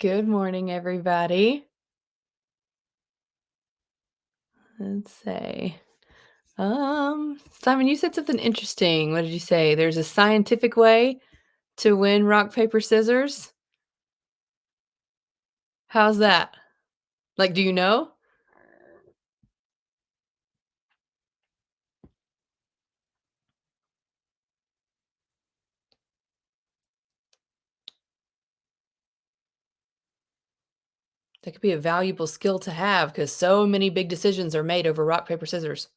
Good morning, everybody. Let's say, Simon, you said something interesting. What did you say? There's a scientific way to win rock, paper, scissors? How's that? Like, do you know? That could be a valuable skill to have because so many big decisions are made over rock, paper, scissors.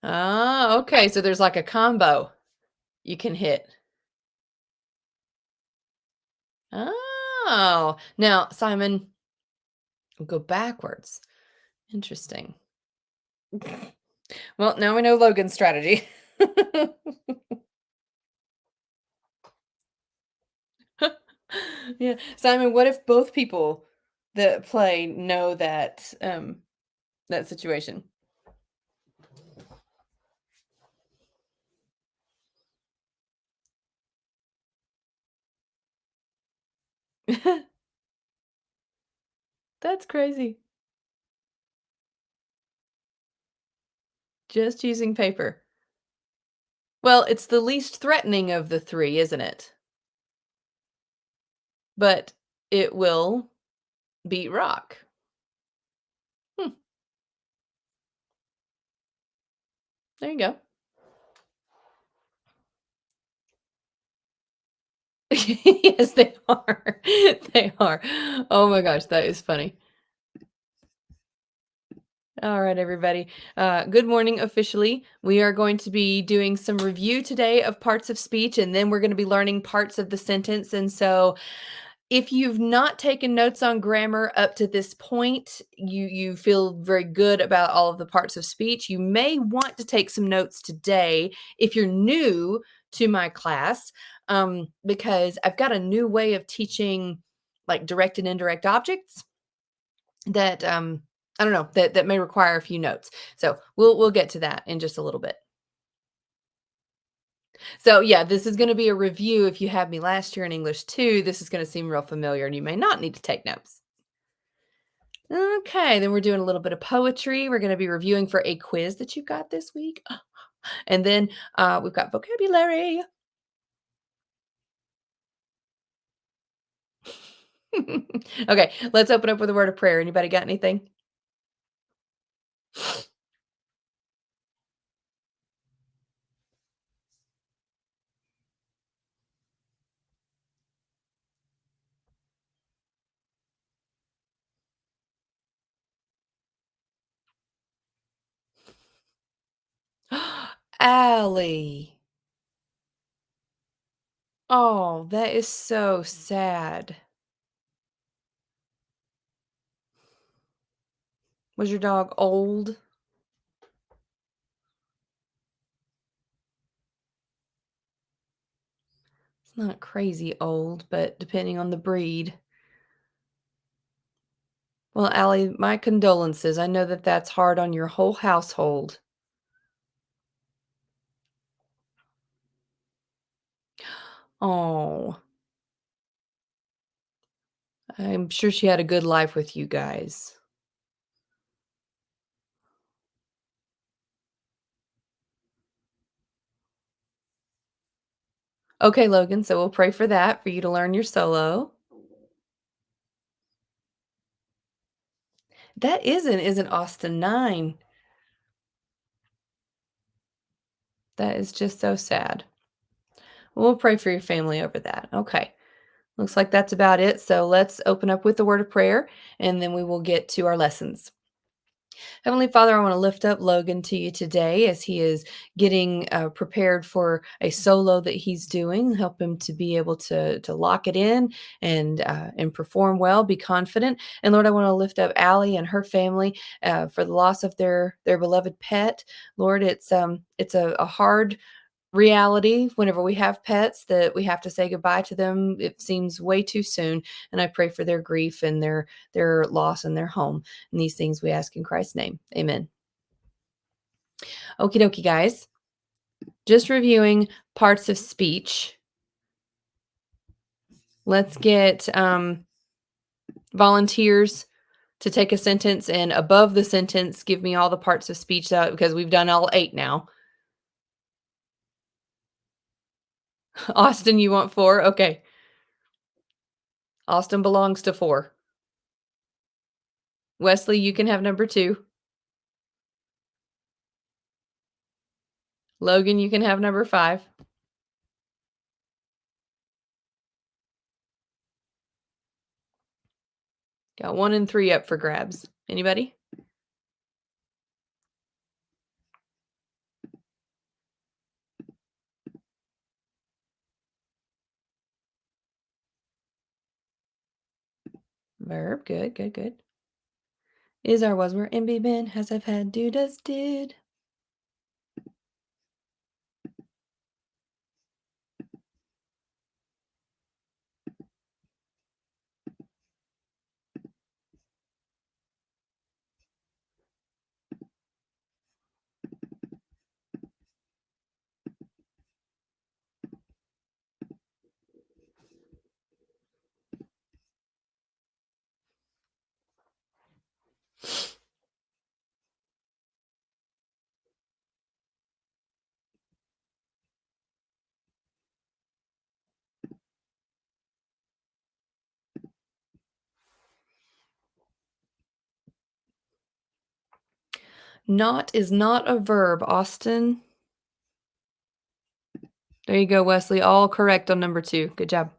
Ah, okay. So there's like a combo you can hit. Oh, now, Simon, we'll go backwards. Interesting. Well, now we know Logan's strategy. Yeah. Simon, what if both people that play know that situation? That's crazy. Just using paper. Well, it's the least threatening of the 3, isn't it? But it will beat rock. Hmm, there you go. Yes, they are. They are. Oh my gosh, that is funny. All right, everybody. Good morning officially. We are going to be doing some review today of parts of speech, and then we're going to be learning parts of the sentence. And so, if you've not taken notes on grammar up to this point, you feel very good about all of the parts of speech. You may want to take some notes today if you're new to my class, because I've got a new way of teaching like direct and indirect objects that I don't know that may require a few notes. So we'll get to that in just a little bit. So yeah, this is going to be a review. If you had me last year in English 2, this is going to seem real familiar, and you may not need to take notes. Okay, then we're doing a little bit of poetry. We're going to be reviewing for a quiz that you got this week, and then we've got vocabulary. Okay, let's open up with a word of prayer. Anybody got anything? Allie. Oh, that is so sad. Was your dog old? It's not crazy old, but depending on the breed. Well, Allie, my condolences. I know that that's hard on your whole household. Oh, I'm sure she had a good life with you guys. Okay, Logan, so we'll pray for that for you to learn your solo. That isn't Austin 9. That is just so sad. We'll pray for your family over that. Okay. Looks like that's about it. So let's open up with the word of prayer and then we will get to our lessons. Heavenly Father, I want to lift up Logan to you today as he is getting prepared for a solo that he's doing. Help him to be able to lock it in and perform well, be confident. And Lord, I want to lift up Allie and her family for the loss of their beloved pet. Lord, it's a hard reality whenever we have pets that we have to say goodbye to them. It seems way too soon, and I pray for their grief and their loss in their home. And these things we ask in Christ's name. Amen. Okie dokie, guys. Just reviewing parts of speech. Let's get volunteers to take a sentence and above the sentence, give me all the parts of speech because we've done all 8 now. Austin, you want 4? Okay. Austin belongs to 4. Wesley, you can have number 2. Logan, you can have number 5. Got 1 and 3 up for grabs. Anybody? Verb. Good, good, good. Is, are, was, were, and be, been, has, have, had, do, does, did. Not is not a verb, Austin. There you go, Wesley. All correct on number 2. Good job.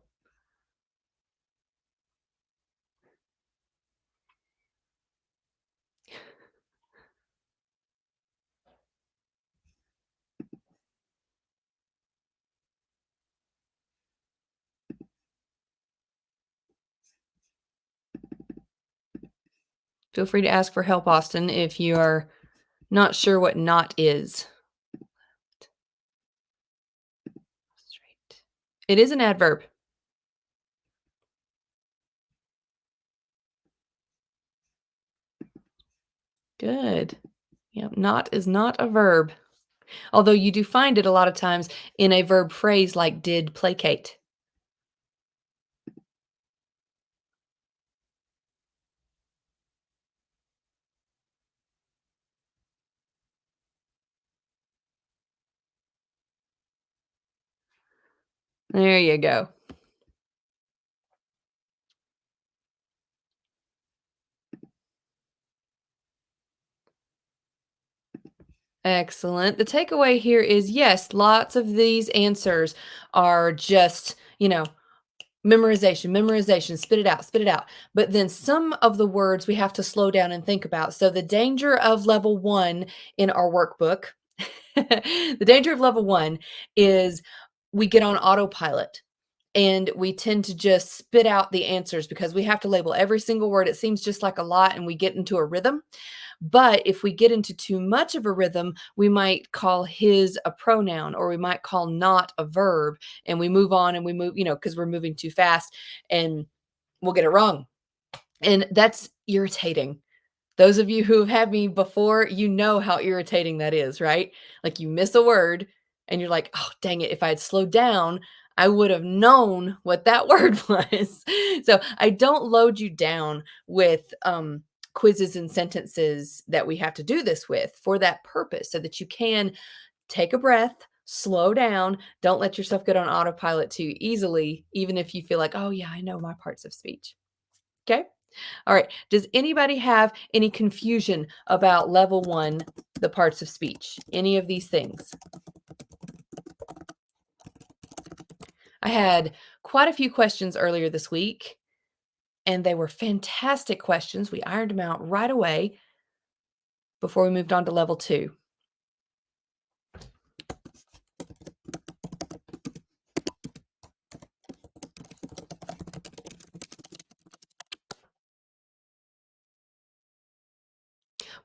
Feel free to ask for help, Austin, if you are not sure what not is. Straight. It is an adverb. Good. Yep, not is not a verb. Although you do find it a lot of times in a verb phrase like did placate. There you go. Excellent. The takeaway here is yes, lots of these answers are just, memorization, memorization, spit it out, spit it out. But then some of the words we have to slow down and think about. So the danger of level 1 in our workbook, the danger of level 1 is we get on autopilot and we tend to just spit out the answers because we have to label every single word. It seems just like a lot and we get into a rhythm. But if we get into too much of a rhythm, we might call his a pronoun or we might call not a verb and we move on and we move, because we're moving too fast and we'll get it wrong. And that's irritating. Those of you who have had me before, you know how irritating that is, right? Like you miss a word and you're like, oh, dang it. If I had slowed down, I would have known what that word was. So I don't load you down with quizzes and sentences that we have to do this with for that purpose so that you can take a breath, slow down, don't let yourself get on autopilot too easily, even if you feel like, oh, yeah, I know my parts of speech. Okay. All right. Does anybody have any confusion about level 1, the parts of speech? Any of these things? I had quite a few questions earlier this week, and they were fantastic questions. We ironed them out right away before we moved on to level 2.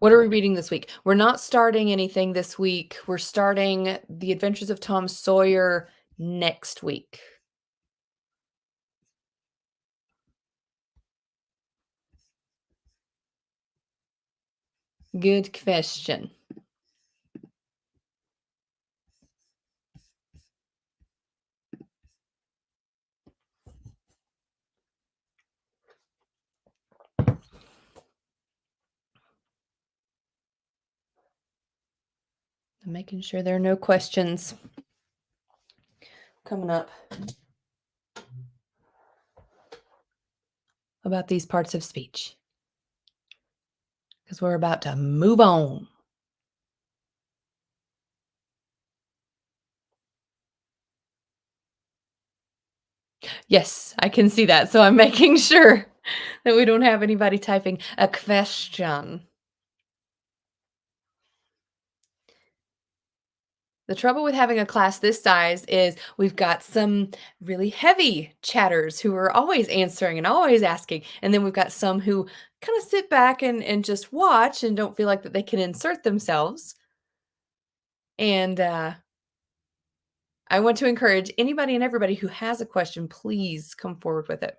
What are we reading this week? We're not starting anything this week. We're starting The Adventures of Tom Sawyer next week. Good question. I'm making sure there are no questions coming up about these parts of speech because we're about to move on. Yes, I can see that. So I'm making sure that we don't have anybody typing a question. The trouble with having a class this size is we've got some really heavy chatters who are always answering and always asking. And then we've got some who kind of sit back and just watch and don't feel like that they can insert themselves. And I want to encourage anybody and everybody who has a question, please come forward with it.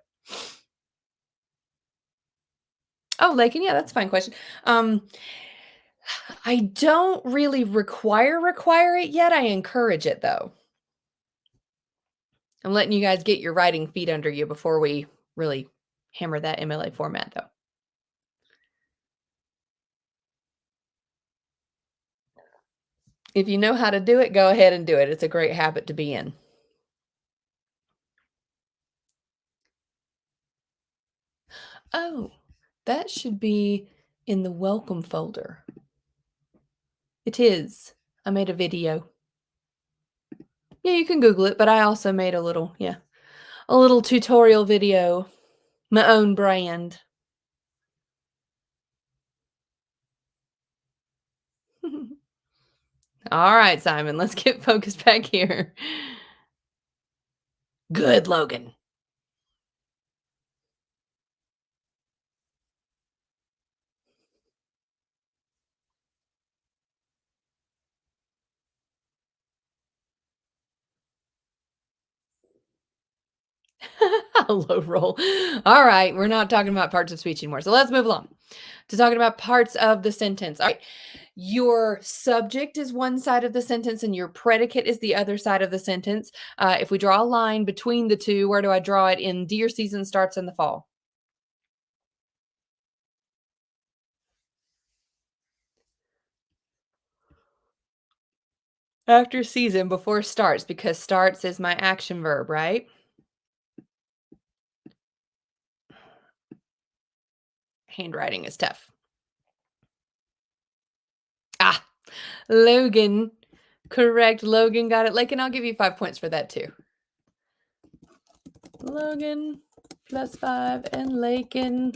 Oh, Lakin, yeah, that's a fine question. I don't really require it yet. I encourage it though. I'm letting you guys get your writing feet under you before we really hammer that MLA format though. If you know how to do it, go ahead and do it. It's a great habit to be in. Oh, that should be in the welcome folder. It is. I made a video. Yeah, you can Google it, but I also made a little tutorial video, my own brand. All right, Simon, let's get focused back here. Good, Logan. Low roll. All right, we're not talking about parts of speech anymore. So let's move along to talking about parts of the sentence. All right. Your subject is one side of the sentence and your predicate is the other side of the sentence. If we draw a line between the two, where do I draw it? In deer season starts in the fall. After season, before starts, because starts is my action verb, right? Handwriting is tough. Ah, Logan. Correct. Logan got it. Like, and I'll give you 5 points for that too. Logan +5 and Lakin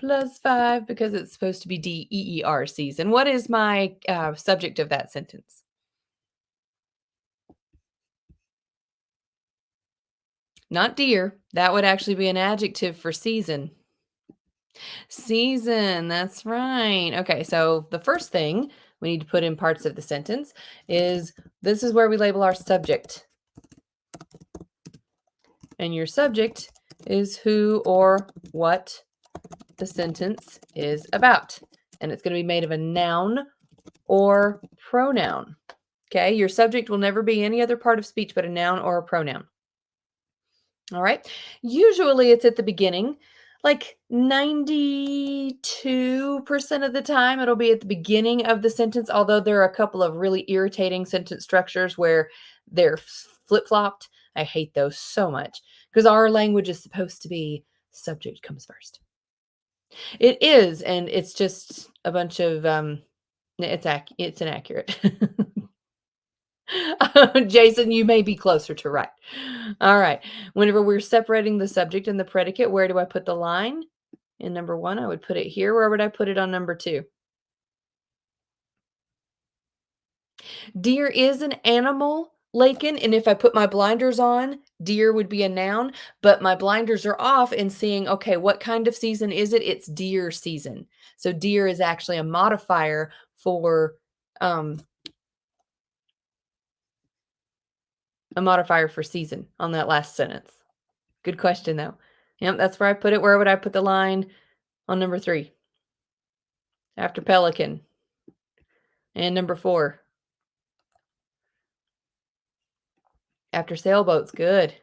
+5 because it's supposed to be DEER season. What is my subject of that sentence? Not deer. That would actually be an adjective for season. Season, that's right. Okay, so the first thing we need to put in parts of the sentence is this is where we label our subject. And your subject is who or what the sentence is about. And it's going to be made of a noun or pronoun. Okay, your subject will never be any other part of speech but a noun or a pronoun. All right. Usually it's at the beginning. Like 92% of the time, it'll be at the beginning of the sentence, although there are a couple of really irritating sentence structures where they're flip flopped. I hate those so much because our language is supposed to be subject comes first. It is, and it's just a bunch of it's inaccurate. Jason, you may be closer to right. All right. Whenever we're separating the subject and the predicate, where do I put the line? In number 1, I would put it here. Where would I put it on number 2? Deer is an animal, Lakin, and if I put my blinders on, deer would be a noun, but my blinders are off and seeing, okay, what kind of season is it? It's deer season. So deer is actually a modifier for um season on that last sentence. Good question though. Yep, that's where I put it. Where would I put the line on number 3? After pelican. And number 4. After sailboats. Good.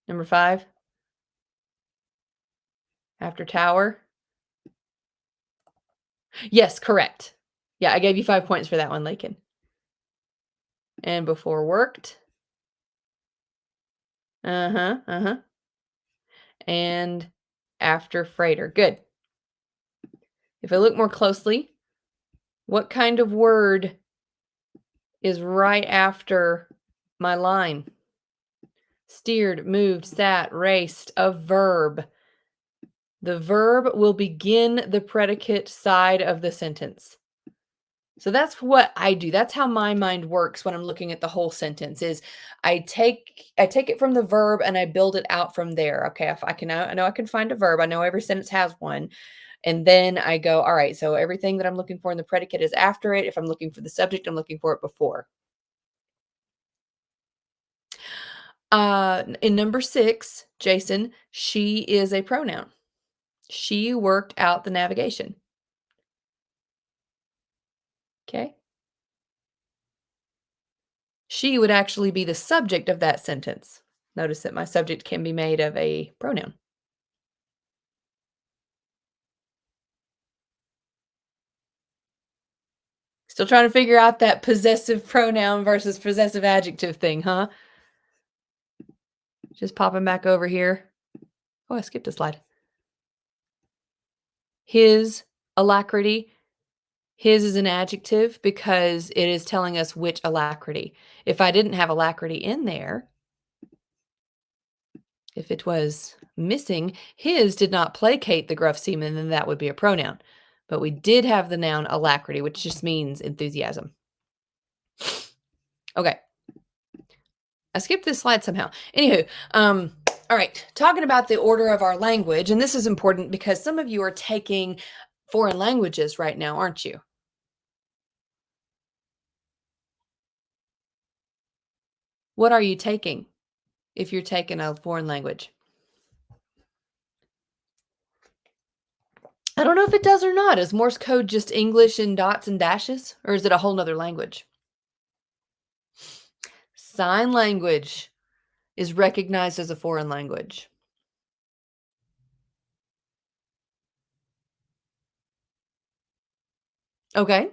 Number 5. After tower. Yes, correct. Yeah, I gave you 5 points for that one, Lakin. And before worked. Uh-huh, uh-huh. And after freighter. Good. If I look more closely, what kind of word is right after my line? Steered, moved, sat, raced, a verb. The verb will begin the predicate side of the sentence. So that's what I do. That's how my mind works when I'm looking at the whole sentence is I take it from the verb and I build it out from there. Okay, if I know I can find a verb. I know every sentence has one. And then I go, all right, so everything that I'm looking for in the predicate is after it. If I'm looking for the subject, I'm looking for it before. In number 6, Jason, she is a pronoun. She worked out the navigation. Okay. She would actually be the subject of that sentence. Notice that my subject can be made of a pronoun. Still trying to figure out that possessive pronoun versus possessive adjective thing, huh? Just popping back over here. Oh, I skipped a slide. His alacrity. His is an adjective because it is telling us which alacrity. If I didn't have alacrity in there, if it was missing, his did not placate the gruff seaman, then that would be a pronoun. But we did have the noun alacrity, which just means enthusiasm. Okay. I skipped this slide somehow. Anywho, all right, talking about the order of our language, and this is important because some of you are taking foreign languages right now, aren't you? What are you taking if you're taking a foreign language? I don't know if it does or not. Is Morse code just English and dots and dashes, or is it a whole nother language? Sign language is recognized as a foreign language. Okay,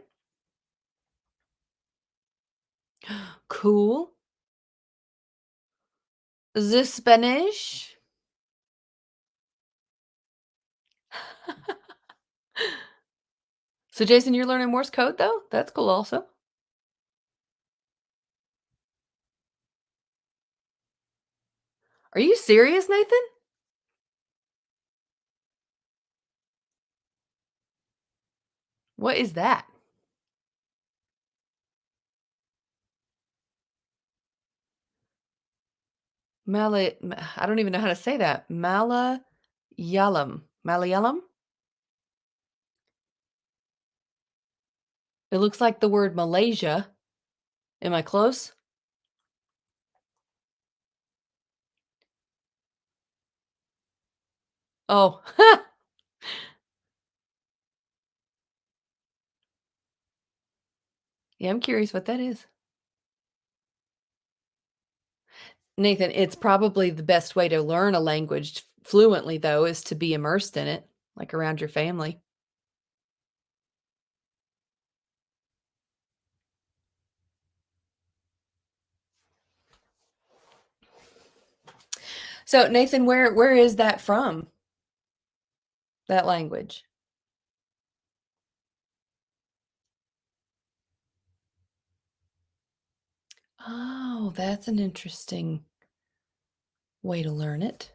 cool. The Spanish? So, Jason, you're learning Morse code though? That's cool also. Are you serious, Nathan? What is that? I don't even know how to say that. Malayalam. Malayalam? It looks like the word Malaysia. Am I close? Oh, yeah, I'm curious what that is. Nathan, it's probably the best way to learn a language fluently, though, is to be immersed in it, like around your family. So, Nathan, where is that from? That language? Oh, that's an interesting way to learn it.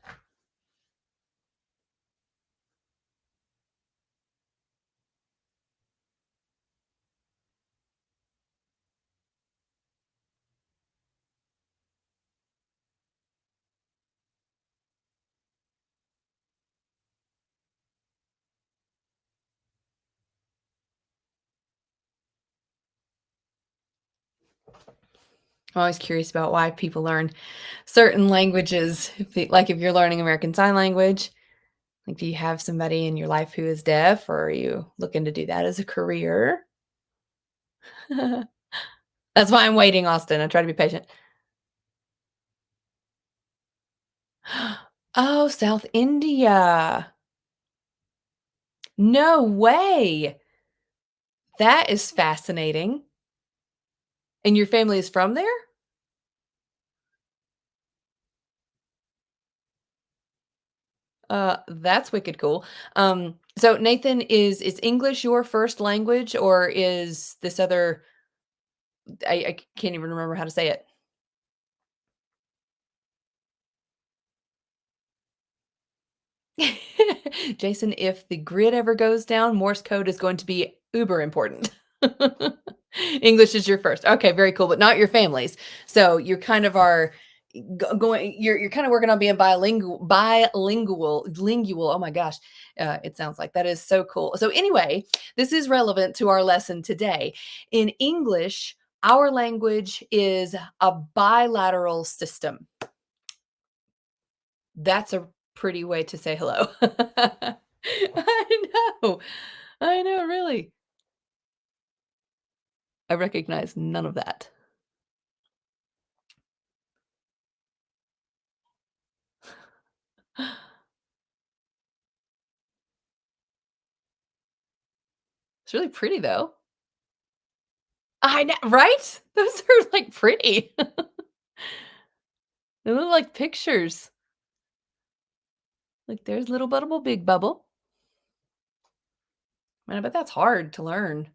I'm always curious about why people learn certain languages. Like if you're learning American Sign Language, like do you have somebody in your life who is deaf, or are you looking to do that as a career? That's why I'm waiting, Austin. I try to be patient. Oh, South India. No way. That is fascinating. And your family is from there? That's wicked cool. So Nathan, is English your first language, or is this other I can't even remember how to say it. Jason, if the grid ever goes down, Morse code is going to be uber important. English is your first. Okay, very cool, but not your family's. So you kind of are going. You're kind of working on being lingual. Oh my gosh, it sounds like that is so cool. So anyway, this is relevant to our lesson today. In English, our language is a bilateral system. That's a pretty way to say hello. I know. I know, really. I recognize none of that. It's really pretty, though. I know, right? Those are, like, pretty. They look like pictures. Like, there's little bubble, big bubble. Man, I bet that's hard to learn.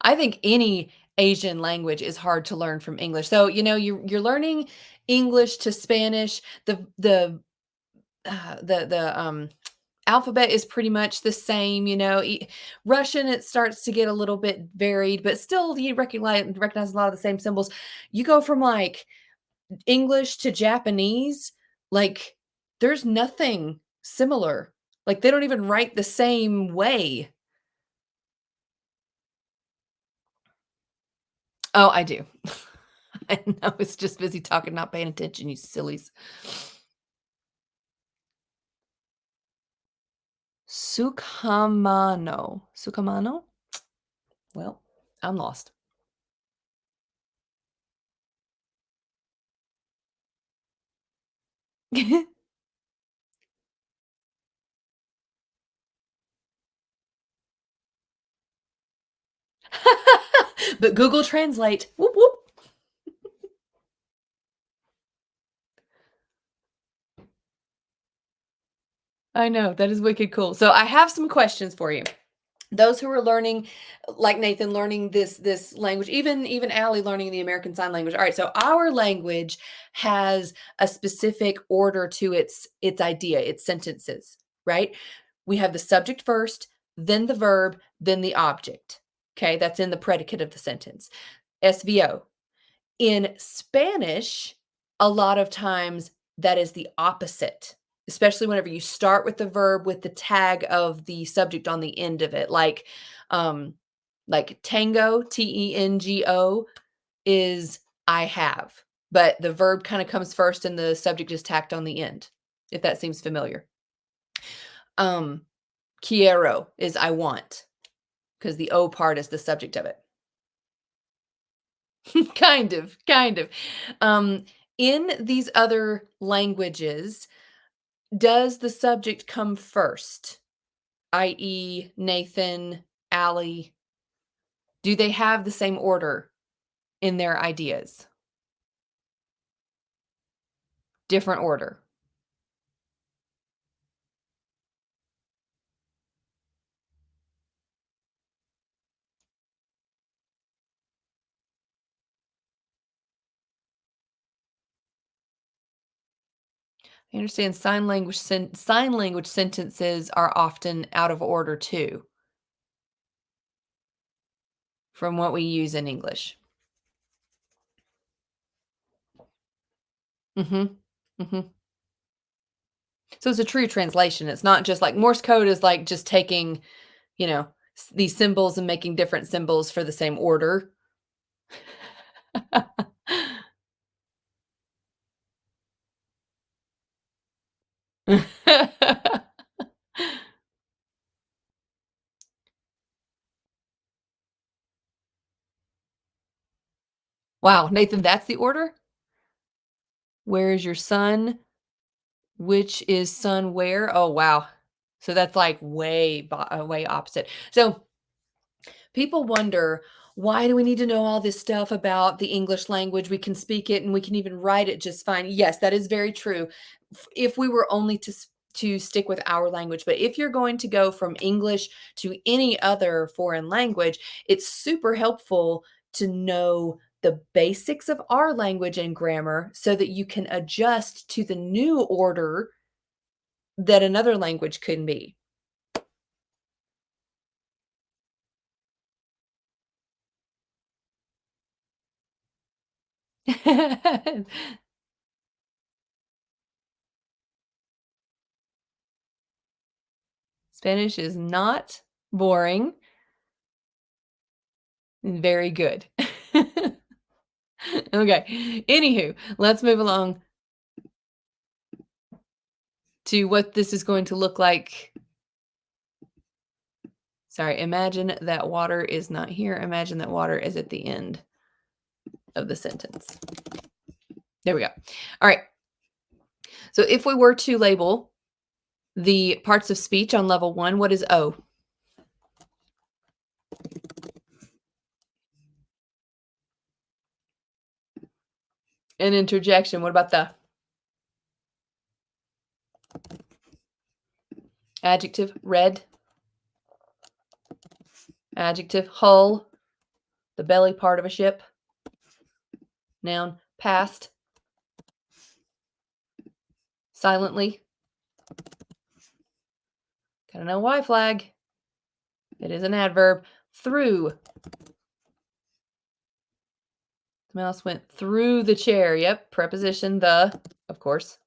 I think any Asian language is hard to learn from English. So, you're learning English to Spanish. The alphabet is pretty much the same, Russian, it starts to get a little bit varied, but still you recognize a lot of the same symbols. You go from like English to Japanese, like there's nothing similar. Like they don't even write the same way. Oh, I do. I know, it's just busy talking, not paying attention, you sillies. Sukamano. Sukamano? Well, I'm lost. But Google Translate. Whoop whoop. I know, that is wicked cool. So I have some questions for you. Those who are learning, like Nathan, learning this language, even Allie learning the American Sign Language. All right, so our language has a specific order to its idea, its sentences, right? We have the subject first, then the verb, then the object. Okay, that's in the predicate of the sentence. SVO. In Spanish, a lot of times that is the opposite, especially whenever you start with the verb with the tag of the subject on the end of it, like tango, Tengo is I have, but the verb kind of comes first and the subject is tacked on the end, if that seems familiar. Um, quiero is I want because the O part is the subject of it. Kind of. Um, in these other languages, does the subject come first? I.e., Nathan, Allie, do they have the same order in their ideas? Different order. I understand sign language sentences are often out of order too, from what we use in English. Mhm. Mhm. So it's a true translation. It's not just like Morse code is like just taking, these symbols and making different symbols for the same order. Wow, Nathan, that's the order? Where is your son? Which is son where? Oh, wow. So that's like way opposite. So people wonder Why do we need to know all this stuff about the English language? We can speak it and we can even write it just fine. Yes, that is very true. If we were only to stick with our language, but if you're going to go from English to any other foreign language, it's super helpful to know the basics of our language and grammar so that you can adjust to the new order that another language can be. Spanish is not boring. Very good. Okay. Anywho, let's move along to what this is going to look like. Sorry, imagine that water is not here. Imagine that water is at the end of the sentence. There we go. All right. So if we were to label the parts of speech on level 1, what is O? An interjection. What about the adjective? Red. Adjective. Hull. The belly part of a ship. Noun. Past. Silently. Gotta know why flag. It is an adverb. Through. The mouse went through the chair. Yep. Preposition the, of course.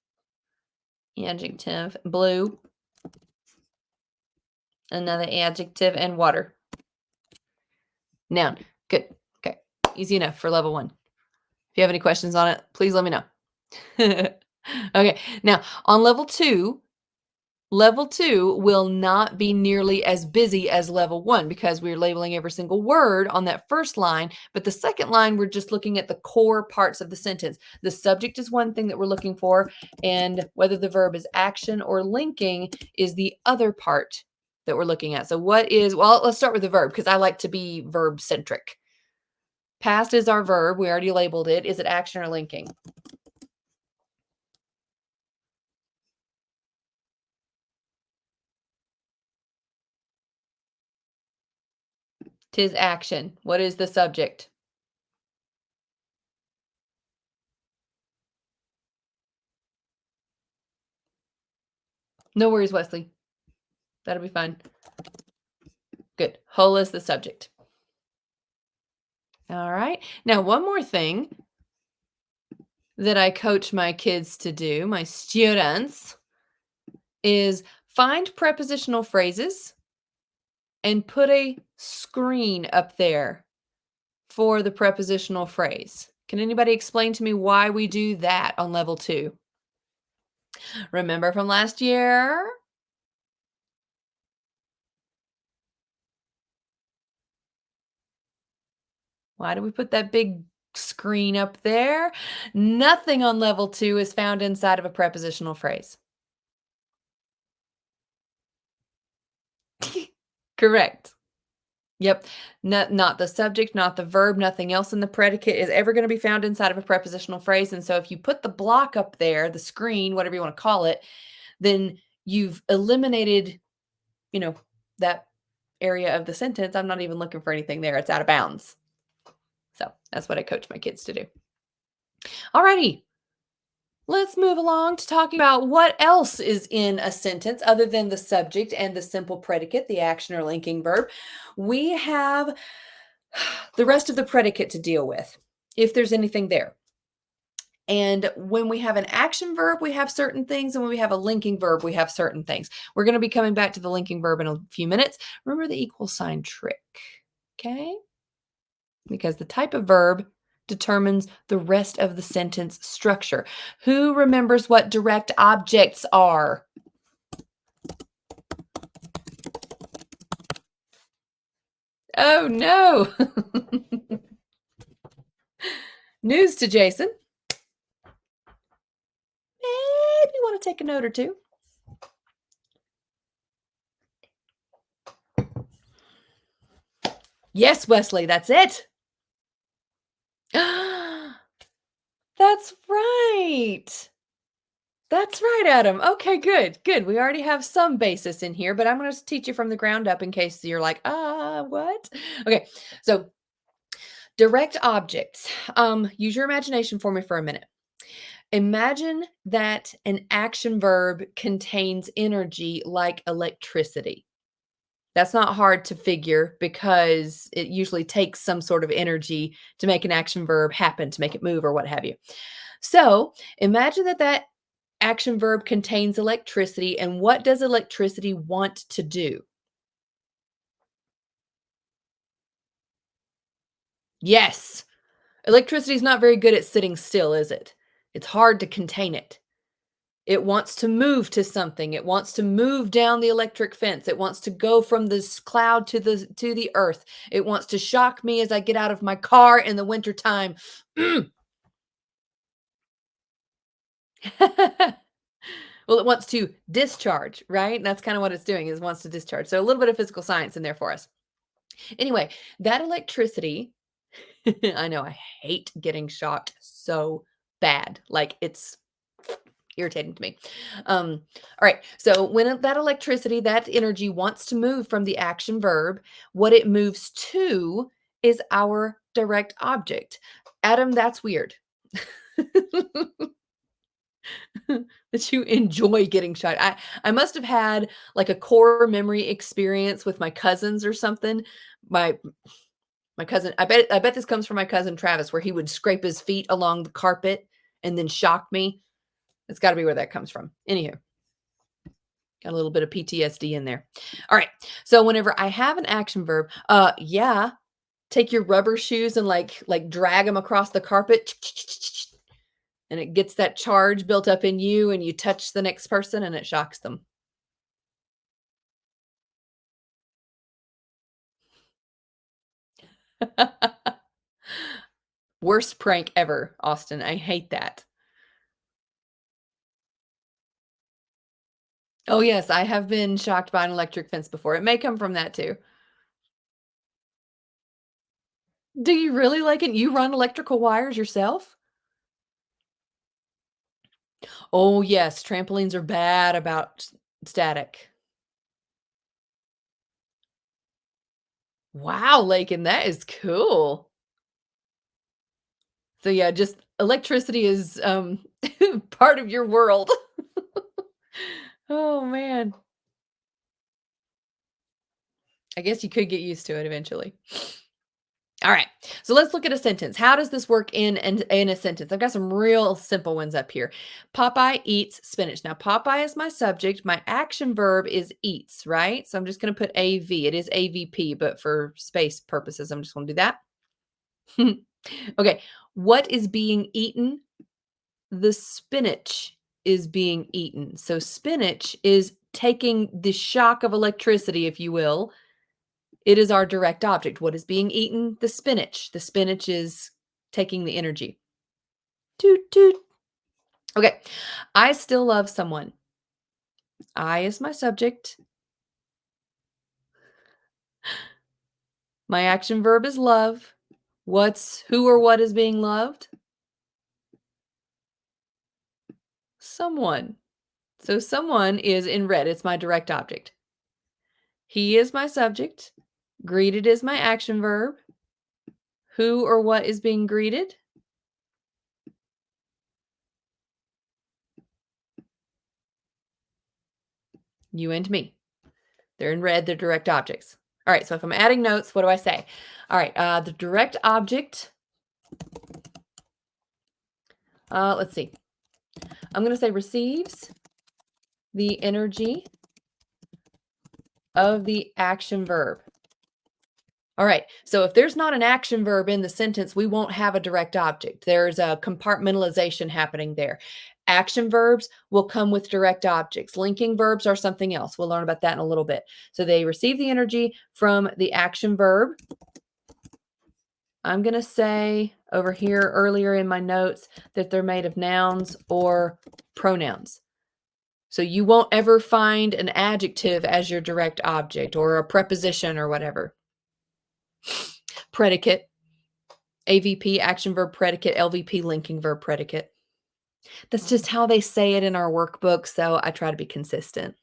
Adjective. Blue. Another adjective. And water. Noun. Good. Okay. Easy enough for level 1. If you have any questions on it, please let me know. Okay. Now, on level 2 will not be nearly as busy as level 1 because we're labeling every single word on that first line, but the second line, we're just looking at the core parts of the sentence. The subject is one thing that we're looking for, and whether the verb is action or linking is the other part that we're looking at. So well, let's start with the verb because I like to be verb centric. Past is our verb. We already labeled it. Is it action or linking? Tis action. What is the subject? No worries, Wesley. That'll be fine. Good. Whole is the subject. All right. Now, one more thing that I coach my kids to do, my students, is find prepositional phrases and put a screen up there for the prepositional phrase. Can anybody explain to me why we do that on level 2? Remember from last year? Why do we put that big screen up there? Nothing on level 2 is found inside of a prepositional phrase. Correct. Yep. Not the subject, not the verb, nothing else in the predicate is ever going to be found inside of a prepositional phrase. And so if you put the block up there, the screen, whatever you want to call it, then you've eliminated, you know, that area of the sentence. I'm not even looking for anything there. It's out of bounds. So that's what I coach my kids to do. Alrighty. Let's move along to talking about what else is in a sentence other than the subject and the simple predicate, the action or linking verb. We have the rest of the predicate to deal with, if there's anything there. And when we have an action verb, we have certain things. And when we have a linking verb, we have certain things. We're going to be coming back to the linking verb in a few minutes. Remember the equal sign trick, okay? Because the type of verb determines the rest of the sentence structure. Who remembers what direct objects are? Oh, no. News to Jason. Maybe you want to take a note or two. Yes, Wesley, that's it. That's right. That's right, Adam. Okay, good, good. We already have some basis in here, but I'm going to teach you from the ground up in case you're like, what? Okay, so direct objects. Use your imagination for me for a minute. Imagine that an action verb contains energy like electricity. That's not hard to figure because it usually takes some sort of energy to make an action verb happen, to make it move or what have you. So imagine that that action verb contains electricity. And what does electricity want to do? Yes. Electricity is not very good at sitting still, is it? It's hard to contain it. It wants to move to something. It wants to move down the electric fence. It wants to go from this cloud to the earth. It wants to shock me as I get out of my car in the wintertime. Well, it wants to discharge, right? And that's kind of what it's doing is wants to discharge. So a little bit of physical science in there for us. Anyway, that electricity, I know I hate getting shocked so bad. Like it's irritating to me. All right. So when that electricity, that energy wants to move from the action verb, what it moves to is our direct object. Adam, that's weird. That you enjoy getting shot. I must have had like a core memory experience with my cousins or something. My my cousin, I bet this comes from my cousin Travis, where he would scrape his feet along the carpet and then shock me. It's got to be where that comes from. Anywho, got a little bit of PTSD in there. All right. So whenever I have an action verb, yeah, take your rubber shoes and like drag them across the carpet and it gets that charge built up in you and you touch the next person and it shocks them. Worst prank ever, Austin. I hate that. Oh, yes, I have been shocked by an electric fence before. It may come from that too. Do you really like it? You run electrical wires yourself? Oh, yes, trampolines are bad about static. Wow, Lakin, that is cool. So, yeah, just electricity is, part of your world. Oh, man. I guess you could get used to it eventually. All right. So let's look at a sentence. How does this work in a sentence? I've got some real simple ones up here. Popeye eats spinach. Now, Popeye is my subject. My action verb is eats, right? So I'm just going to put AV. It is AVP, but for space purposes, I'm just going to do that. Okay. What is being eaten? The spinach is being eaten. So spinach is taking the shock of electricity, if you will. It is our direct object. What is being eaten? The spinach. The spinach is taking the energy. Toot, toot. Okay. I still love someone. I is my subject. My action verb is love. What's who or what is being loved? Someone. So someone is in red. It's my direct object. He is my subject. Greeted is my action verb. Who or what is being greeted? You and me. They're in red. They're direct objects. All right. So if I'm adding notes, what do I say? All right. The direct object. Let's see. I'm going to say receives the energy of the action verb. All right. So if there's not an action verb in the sentence, we won't have a direct object. There's a compartmentalization happening there. Action verbs will come with direct objects. Linking verbs are something else. We'll learn about that in a little bit. So they receive the energy from the action verb. I'm going to say over here earlier in my notes that they're made of nouns or pronouns. So you won't ever find an adjective as your direct object or a preposition or whatever. Predicate, AVP, action verb predicate, LVP, linking verb predicate. That's just how they say it in our workbook, so I try to be consistent.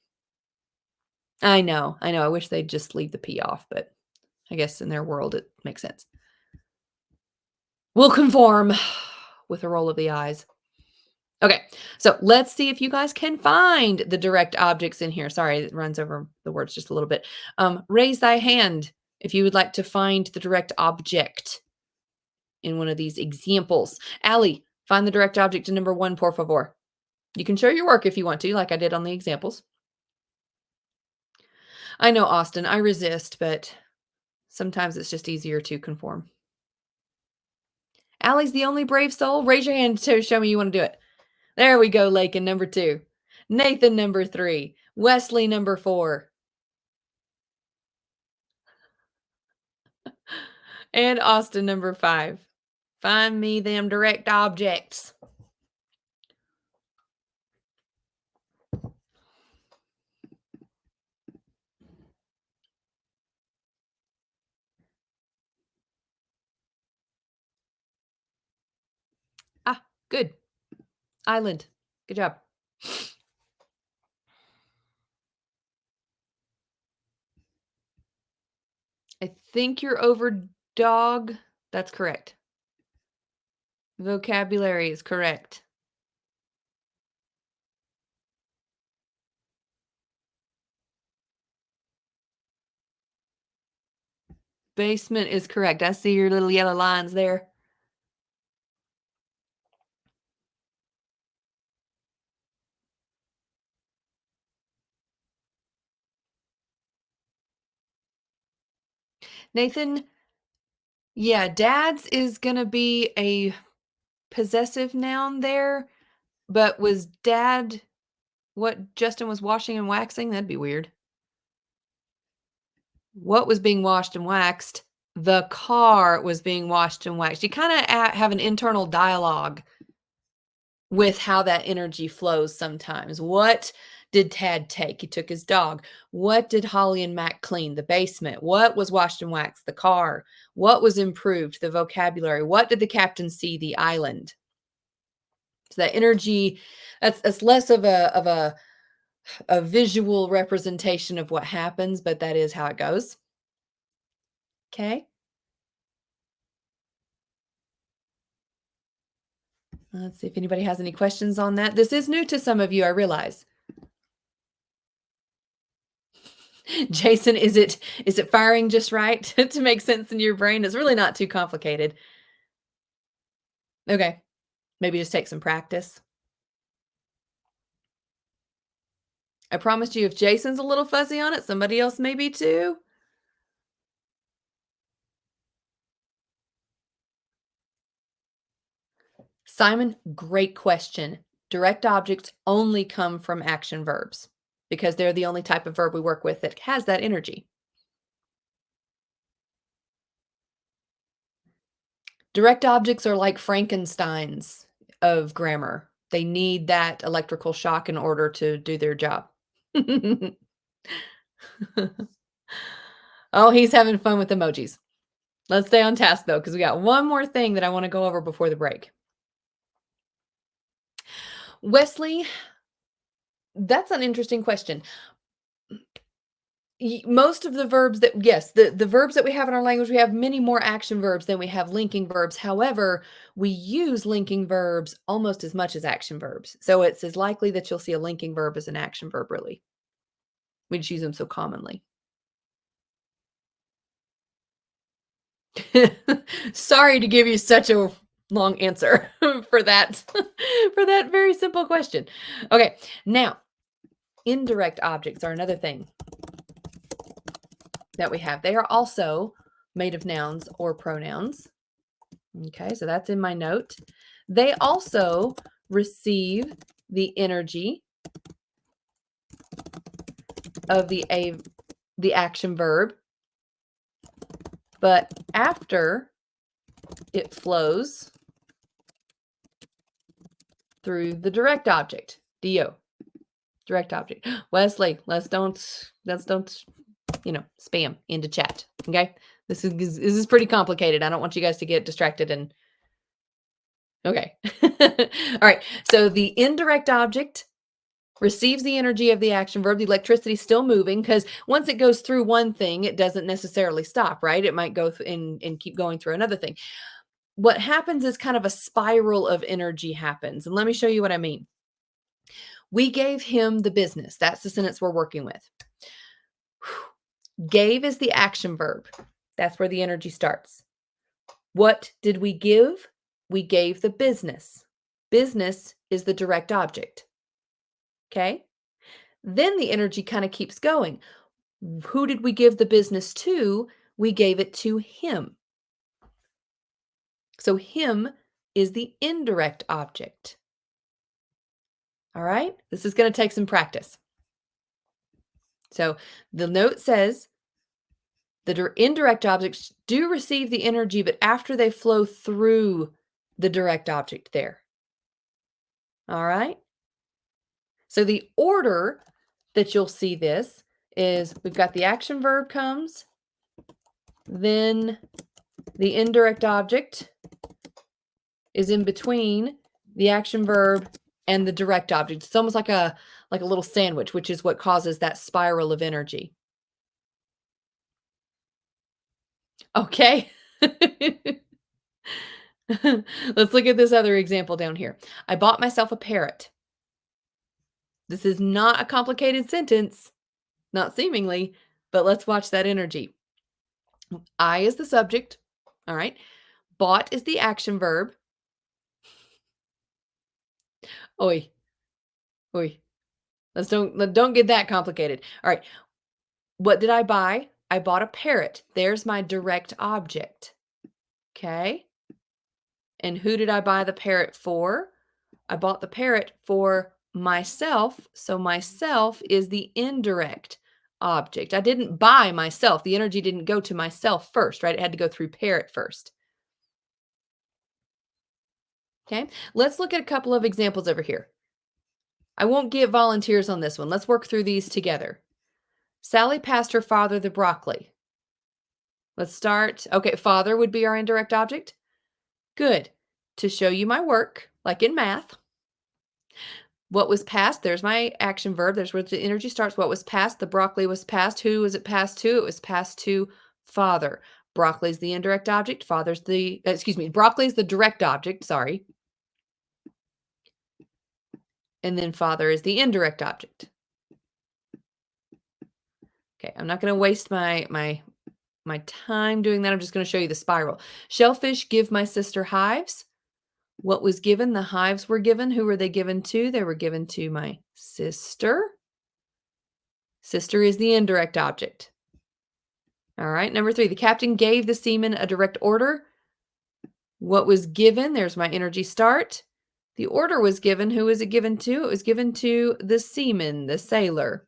I know, I know. I wish they'd just leave the P off, but I guess in their world it makes sense. We'll conform with a roll of the eyes. Okay, so let's see if you guys can find the direct objects in here. Sorry, it runs over the words just a little bit. Raise thy hand if you would like to find the direct object in one of these examples. Allie, find the direct object in number 1, por favor. You can show your work if you want to, like I did on the examples. I know, Austin, I resist, but sometimes it's just easier to conform. Allie's the only brave soul. Raise your hand to show me you want to do it. There we go, Lakin, number 2. Nathan, number 3. Wesley, number 4. And Austin, number 5. Find me them direct objects. Ah, good. Island. Good job. I think you're over dog. That's correct. Vocabulary is correct. Basement is correct. I see your little yellow lines there. Nathan, yeah, dad's is going to be a possessive noun there, but was dad what Justin was washing and waxing? That'd be weird. What was being washed and waxed? The car was being washed and waxed. You kind of have an internal dialogue with how that energy flows sometimes. What did Tad take? He took his dog. What did Holly and Mac clean? The basement. What was washed and waxed? The car. What was improved? The vocabulary. What did the captain see? The island. So that energy, that's less of a visual representation of what happens, but that is how it goes. Okay. Let's see if anybody has any questions on that. This is new to some of you, I realize. Jason, is it firing just right to make sense in your brain? It's really not too complicated. Okay. Maybe just take some practice. I promised you if Jason's a little fuzzy on it, somebody else may be too. Simon, great question. Direct objects only come from action verbs because they're the only type of verb we work with that has that energy. Direct objects are like Frankensteins of grammar. They need that electrical shock in order to do their job. Oh, he's having fun with emojis. Let's stay on task though, because we got one more thing that I want to go over before the break. Wesley, that's an interesting question. Most of the verbs that, yes, the verbs that we have in our language, we have many more action verbs than we have linking verbs. However, we use linking verbs almost as much as action verbs. So it's as likely that you'll see a linking verb as an action verb, really. We just use them so commonly. Sorry to give you such a long answer for that for that very simple question. Okay, now indirect objects are another thing that we have. They are also made of nouns or pronouns. Okay, so that's in my note. They also receive the energy of the action verb, but after it flows through the direct object, DO. Direct object. Wesley, let's don't spam into chat. Okay. This is pretty complicated. I don't want you guys to get distracted and okay. All right. So the indirect object receives the energy of the action verb. The electricity is still moving because once it goes through one thing, it doesn't necessarily stop, right? It might go and keep going through another thing. What happens is kind of a spiral of energy happens. And let me show you what I mean. We gave him the business. That's the sentence we're working with. Gave is the action verb. That's where the energy starts. What did we give? We gave the business. Business is the direct object. Okay? Then the energy kind of keeps going. Who did we give the business to? We gave it to him. So him is the indirect object. All right? This is going to take some practice. So the note says the indirect objects do receive the energy, but after they flow through the direct object there. All right? So the order that you'll see this is we've got the action verb comes, then the indirect object is in between the action verb and the direct object. It's almost like a little sandwich, which is what causes that spiral of energy. Okay. Let's look at this other example down here. I bought myself a parrot. This is not a complicated sentence, not seemingly, but let's watch that energy. I is the subject. All right. Bought is the action verb. Oi, oi. Don't get that complicated. All right. What did I buy? I bought a parrot. There's my direct object. Okay. And who did I buy the parrot for? I bought the parrot for myself. So myself is the indirect object. I didn't buy myself. The energy didn't go to myself first, right? It had to go through parrot first. Okay. Let's look at a couple of examples over here. I won't get volunteers on this one. Let's work through these together. Sally passed her father the broccoli. Let's start. Okay, father would be our indirect object. Good. To show you my work, like in math, what was passed? There's my action verb. There's where the energy starts. What was passed? The broccoli was passed. Who was it passed to? It was passed to father. Broccoli is the indirect object. Broccoli is the direct object. Sorry. And then father is the indirect object. Okay, I'm not going to waste my time doing that. I'm just going to show you the spiral. Shellfish give my sister hives. What was given? The hives were given. Who were they given to? They were given to my sister. Sister is the indirect object. All right, number 3, the captain gave the seaman a direct order. What was given? There's my energy start. The order was given. Who was it given to? It was given to the seaman, the sailor.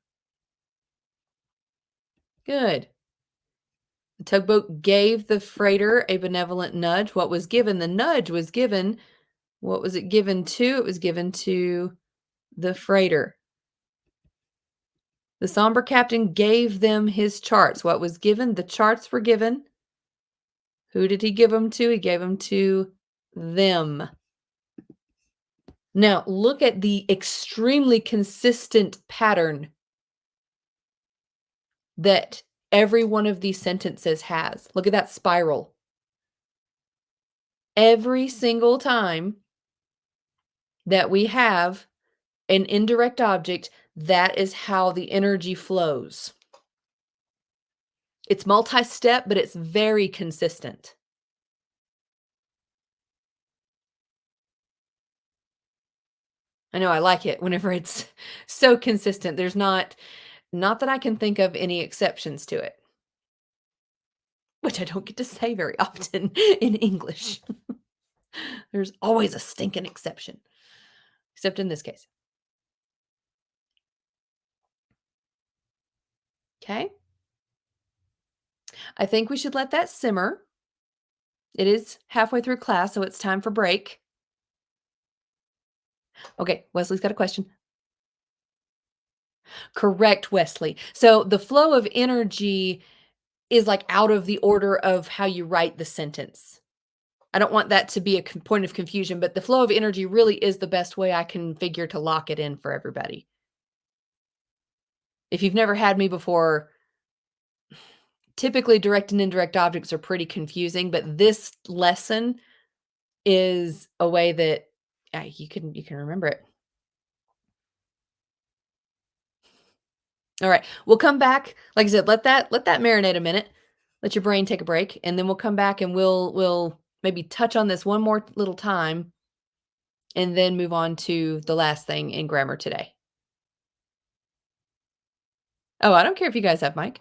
Good. The tugboat gave the freighter a benevolent nudge. What was given? The nudge was given. What was it given to? It was given to the freighter. The somber captain gave them his charts. What was given? The charts were given. Who did he give them to? He gave them to them. Now, look at the extremely consistent pattern that every one of these sentences has. Look at that spiral. Every single time that we have an indirect object, that is how the energy flows. It's multi-step, but it's very consistent. I know I like it whenever it's so consistent. There's not that I can think of any exceptions to it, which I don't get to say very often in English. There's always a stinking exception, except in this case. Okay. I think we should let that simmer. It is halfway through class, so it's time for break. Okay, Wesley's got a question. Correct, Wesley. So the flow of energy is like out of the order of how you write the sentence. I don't want that to be a point of confusion, but the flow of energy really is the best way I can figure to lock it in for everybody. If you've never had me before, typically direct and indirect objects are pretty confusing, but this lesson is a way that you can remember it. All right. We'll come back. Like I said, let that marinate a minute. Let your brain take a break, and then we'll come back and we'll maybe touch on this one more little time and then move on to the last thing in grammar today. Oh, I don't care if you guys have Mike.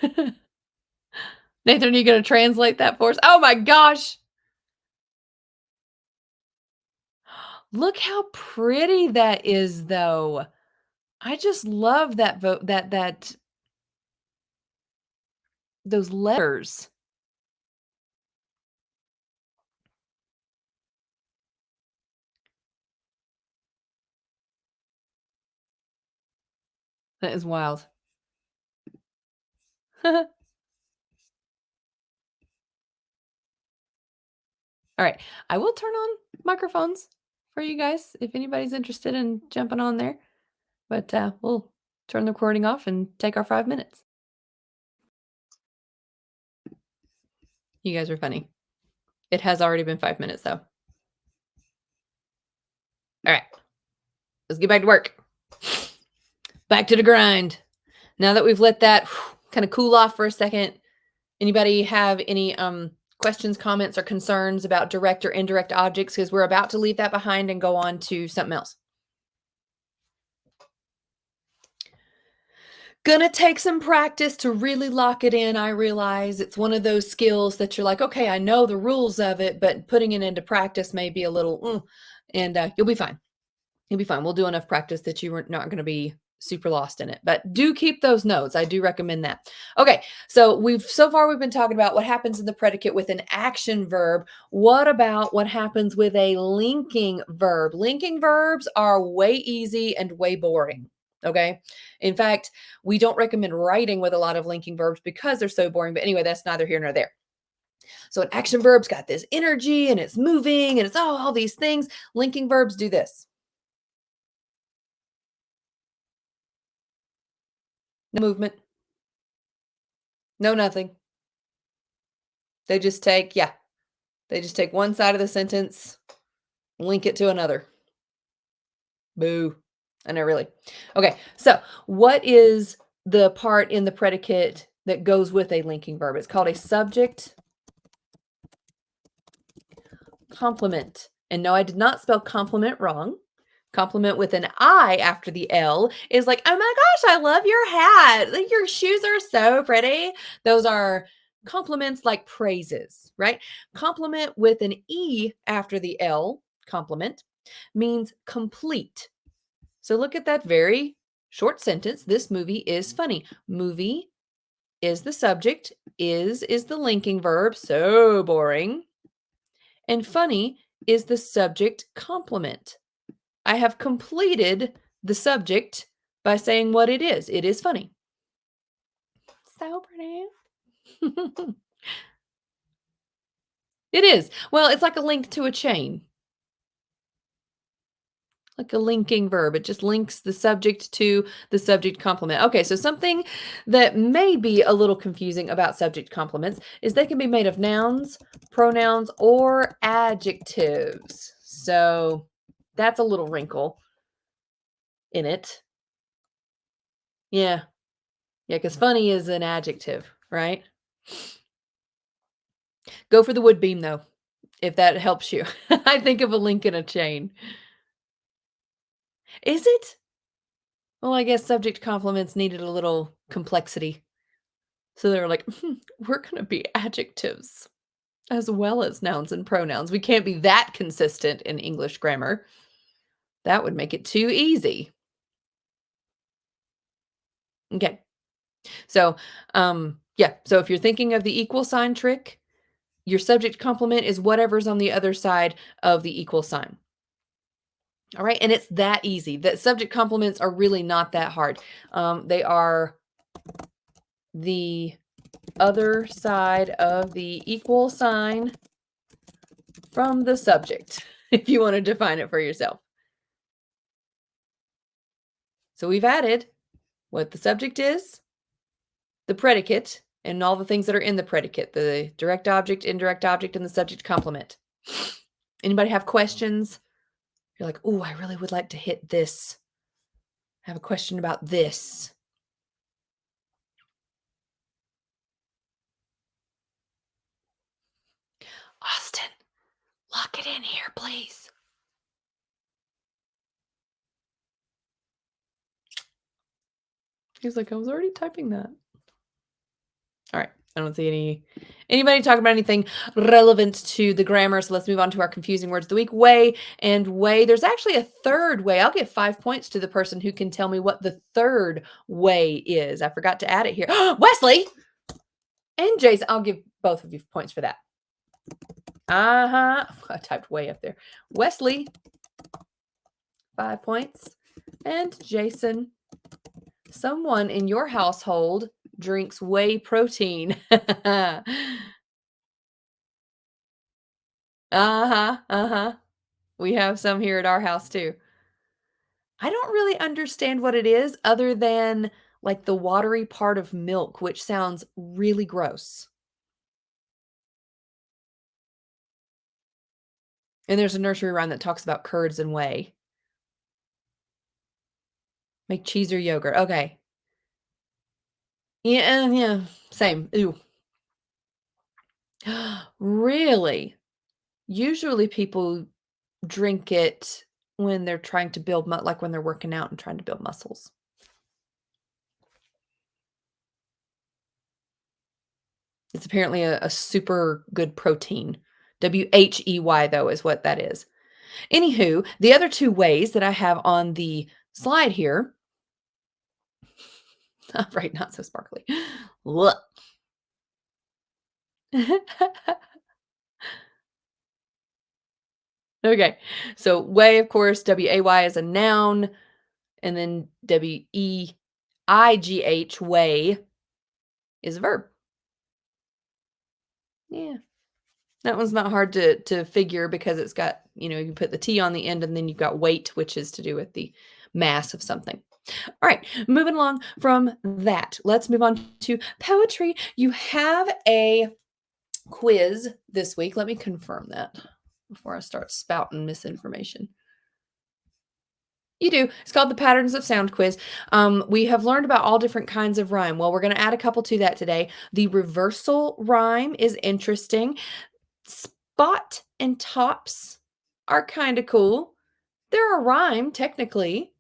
Nathan, are you going to translate that for us? Oh my gosh. Look how pretty that is though. I just love that that those letters. That is wild. All right. I will turn on microphones for you guys if anybody's interested in jumping on there. But we'll turn the recording off and take our 5 minutes. You guys are funny. It has already been 5 minutes though. All right. Let's get back to work. Back to the grind. Now that we've let that kind of cool off for a second, anybody have any questions, comments, or concerns about direct or indirect objects? Because we're about to leave that behind and go on to something else. Gonna take some practice to really lock it in. I realize it's one of those skills that you're like, okay, I know the rules of it, but putting it into practice may be a little, and you'll be fine. You'll be fine. We'll do enough practice that you are not going to be super lost in it. But do keep those notes. I do recommend that. Okay, so so far we've been talking about what happens in the predicate with an action verb. What about what happens with a linking verb? Linking verbs are way easy and way boring. Okay. In fact, we don't recommend writing with a lot of linking verbs because they're so boring. But anyway, that's neither here nor there. So an action verb's got this energy and it's moving and it's all these things. Linking verbs do this. No movement, no nothing. They just take one side of the sentence, link it to another. Boo. I know, really. Okay, so what is the part in the predicate that goes with a linking verb? It's called a subject complement. And no, I did not spell complement wrong. Compliment with an I after the L is like, oh my gosh, I love your hat. Like, your shoes are so pretty. Those are compliments like praises, right? Compliment with an E after the L, compliment, means complete. So look at that very short sentence. This movie is funny. Movie is the subject, is the linking verb. So boring. And funny is the subject complement. I have completed the subject by saying what it is. It is funny. So pretty. It is. Well, it's like a link to a chain, like a linking verb. It just links the subject to the subject complement. Okay, so something that may be a little confusing about subject complements is they can be made of nouns, pronouns, or adjectives. So that's a little wrinkle in it. Yeah. Yeah, because funny is an adjective, right? Go for the wood beam, though, if that helps you. I think of a link in a chain. Is it? Well, I guess subject complements needed a little complexity. So they were like, we're going to be adjectives as well as nouns and pronouns. We can't be that consistent in English grammar. That would make it too easy. Okay. So, yeah. So if you're thinking of the equal sign trick, your subject complement is whatever's on the other side of the equal sign. All right, and it's that easy. The subject complements are really not that hard. They are the other side of the equal sign from the subject, if you want to define it for yourself. So we've added what the subject is, the predicate, and all the things that are in the predicate, the direct object, indirect object, and the subject complement. Anybody have questions? You're like, oh, I really would like to hit this. I have a question about this. Austin, lock it in here, please. He's like, I was already typing that. All right. I don't see anybody talking about anything relevant to the grammar. So let's move on to our confusing words of the week. Way and way. There's actually a third way. I'll give 5 points to the person who can tell me what the third way is. I forgot to add it here. Wesley and Jason. I'll give both of you points for that. I typed way up there. Wesley, 5 points. And Jason, someone in your household drinks whey protein. Uh-huh, uh-huh. We have some here at our house too. I don't really understand what it is other than like the watery part of milk, which sounds really gross. And there's a nursery rhyme that talks about curds and whey. Make cheese or yogurt. Okay. Yeah, yeah, same. Ew. Really? Usually people drink it when they're trying to build like when they're working out and trying to build muscles. It's apparently a super good protein. WHEY though is what that is. Anywho, the other two ways that I have on the slide here, right, not so sparkly. Look. Okay, so way, of course, WAY is a noun, and then WEIGH, way, is a verb. Yeah. That one's not hard to figure because it's got, you put the T on the end and then you've got weight, which is to do with the mass of something. All right, moving along from that, let's move on to poetry. You have a quiz this week. Let me confirm that before I start spouting misinformation. You do. It's called the Patterns of Sound quiz. We have learned about all different kinds of rhyme. Well, we're going to add a couple to that today. The reversal rhyme is interesting. Spot and tops are kind of cool. They're a rhyme, technically,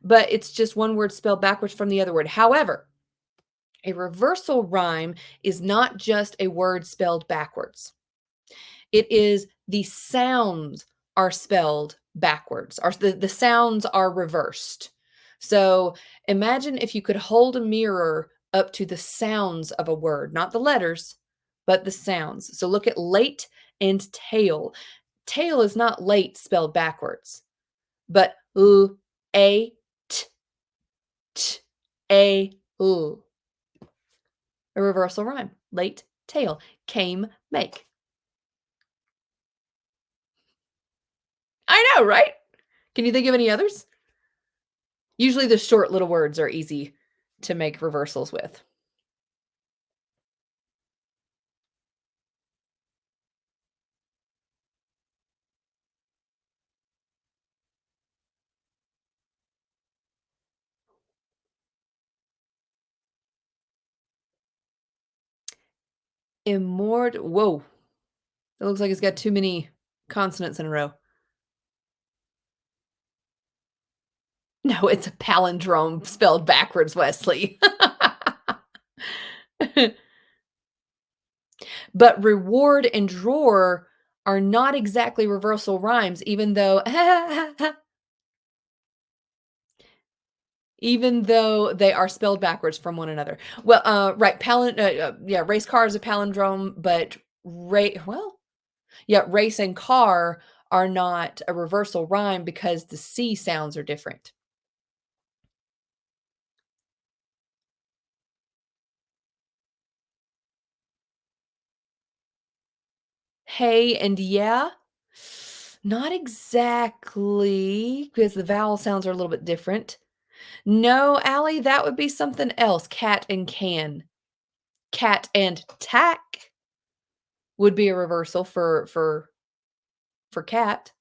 but it's just one word spelled backwards from the other word. However, a reversal rhyme is not just a word spelled backwards. It is the sounds are spelled backwards, or the sounds are reversed. So imagine if you could hold a mirror up to the sounds of a word, not the letters, but the sounds. So look at late and tail. Tail is not late spelled backwards, but l, a, t, t, a, l. A reversal rhyme. Late, tail, came, make. I know, right? Can you think of any others? Usually the short little words are easy to make reversals with. Immortal. Whoa. It looks like it's got too many consonants in a row. No, it's a palindrome spelled backwards, Wesley. But reward and drawer are not exactly reversal rhymes, even though they are spelled backwards from one another. Well, right, race car is a palindrome, but race and car are not a reversal rhyme because the C sounds are different. Hey and yeah, not exactly, because the vowel sounds are a little bit different. No, Allie, that would be something else. Cat and can. Cat and tack would be a reversal for cat.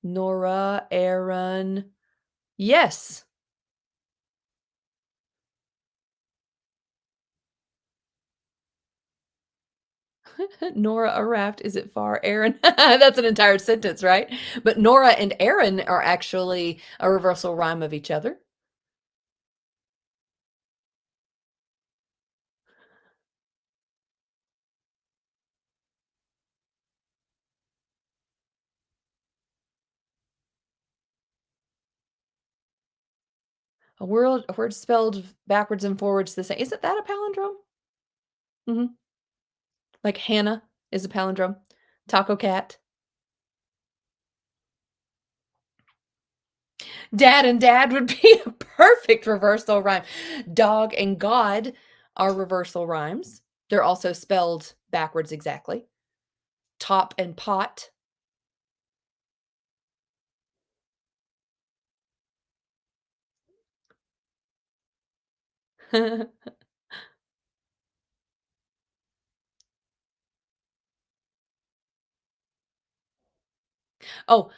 Nora, Aaron. Yes. Nora a raft. Is it far, Aaron? That's an entire sentence, right? But Nora and Aaron are actually a reversal rhyme of each other. A word spelled backwards and forwards the same. Isn't that a palindrome? Mhm. Like Hannah is a palindrome. Taco cat. Dad and dad would be a perfect reversal rhyme. Dog and God are reversal rhymes. They're also spelled backwards exactly. Top and pot. Oh,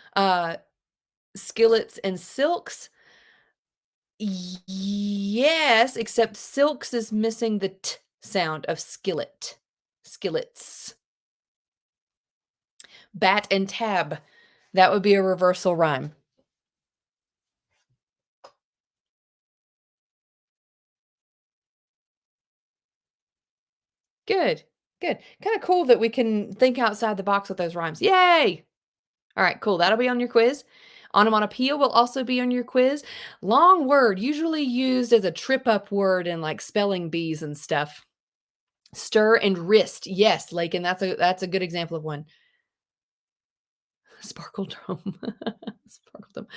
skillets and silks. Yes, except silks is missing the t sound of skillet. Skillets. Bat and tab. That would be a reversal rhyme. Good. Good. Kind of cool that we can think outside the box with those rhymes. Yay! All right, cool. That'll be on your quiz. Onomatopoeia will also be on your quiz. Long word, usually used as a trip up word in like spelling bees and stuff. Stir and wrist. Yes, Lakin, that's a good example of one. Sparkle drum. Sparkle drum.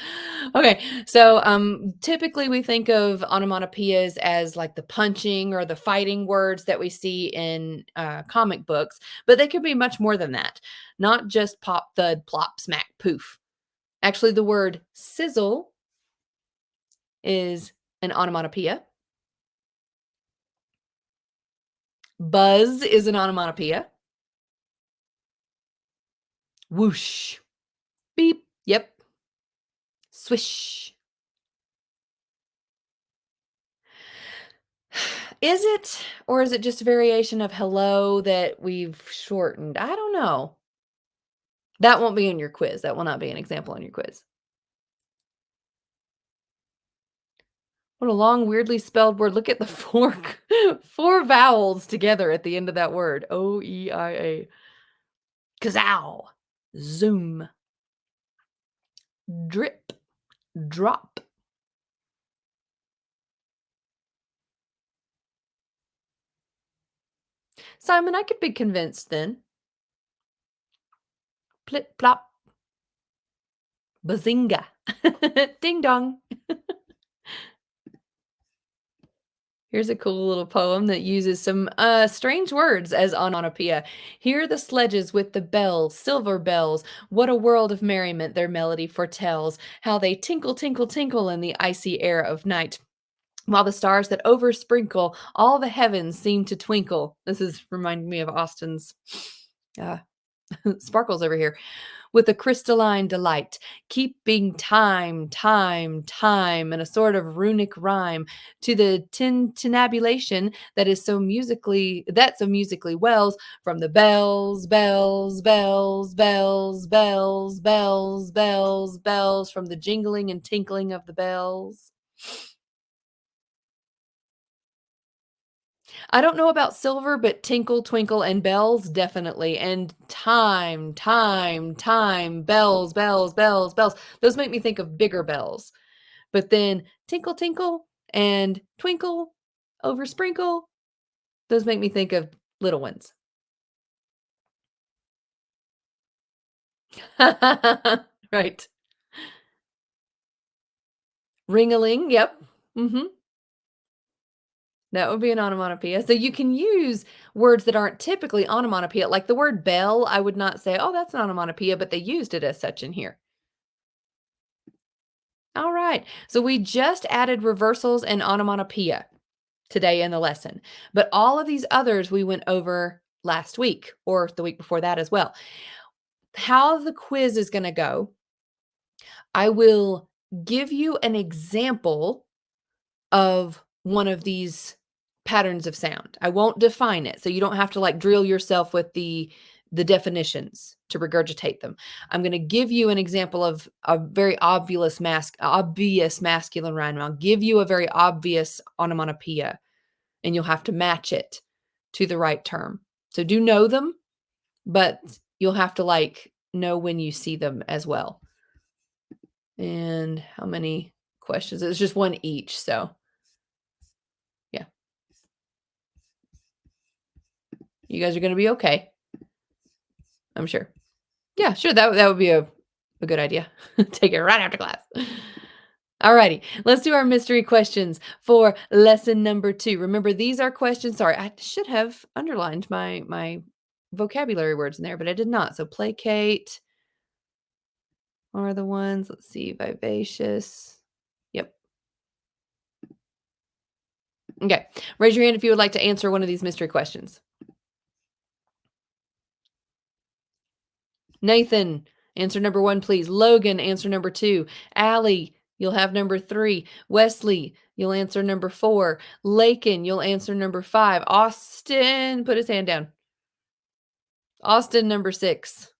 Okay, so typically we think of onomatopoeias as like the punching or the fighting words that we see in comic books, but they could be much more than that. Not just pop, thud, plop, smack, poof. Actually, the word sizzle is an onomatopoeia. Buzz is an onomatopoeia. Whoosh. Beep. Yep. Swish. Is it, or is it just a variation of hello that we've shortened? I don't know. That won't be in your quiz. That will not be an example on your quiz. What a long, weirdly spelled word. Look at the four vowels together at the end of that word. O-E-I-A. Kazow. Zoom. Drip. Drop. Simon, I could be convinced then. Plip plop. Bazinga. Ding dong. Here's a cool little poem that uses some strange words as onomatopoeia. Hear the sledges with the bells, silver bells. What a world of merriment their melody foretells. How they tinkle, tinkle, tinkle in the icy air of night. While the stars that oversprinkle all the heavens seem to twinkle. This is reminding me of Austin's uh, sparkles over here. With a crystalline delight, keeping time, time, time, in a sort of runic rhyme to the tintinnabulation that so musically wells from the bells, bells, bells, bells, bells, bells, bells, bells, from the jingling and tinkling of the bells. I don't know about silver, but tinkle, twinkle, and bells, definitely. And time, time, time, bells, bells, bells, bells. Those make me think of bigger bells. But then tinkle, tinkle, and twinkle over sprinkle, those make me think of little ones. Right. Ring-a-ling, yep. Mhm. That would be an onomatopoeia. So you can use words that aren't typically onomatopoeia, like the word bell, I would not say, "Oh, that's an onomatopoeia," but they used it as such in here. All right. So we just added reversals and onomatopoeia today in the lesson, but all of these others we went over last week or the week before that as well. How the quiz is gonna go, I will give you an example of one of these patterns of sound. I won't define it, so you don't have to, like, drill yourself with the definitions to regurgitate them. I'm gonna give you an example of a very obvious masculine rhyme. I'll give you a very obvious onomatopoeia, and you'll have to match it to the right term. So do know them, but you'll have to, like, know when you see them as well. And how many questions? It's just one each, so yeah. You guys are gonna be okay, I'm sure. Yeah, sure, that would be a good idea. Take it right after class. Alrighty, let's do our mystery questions for lesson number 2. Remember, these are questions sorry, I should have underlined my vocabulary words in there, but I did not. So placate are the ones, let's see, vivacious. Yep. Okay. Raise your hand if you would like to answer one of these mystery questions. Nathan, answer number 1, please. Logan, answer number 2. Allie, you'll have number 3. Wesley, you'll answer number 4. Lakin, you'll answer number 5. Austin, put his hand down. Austin, number 6.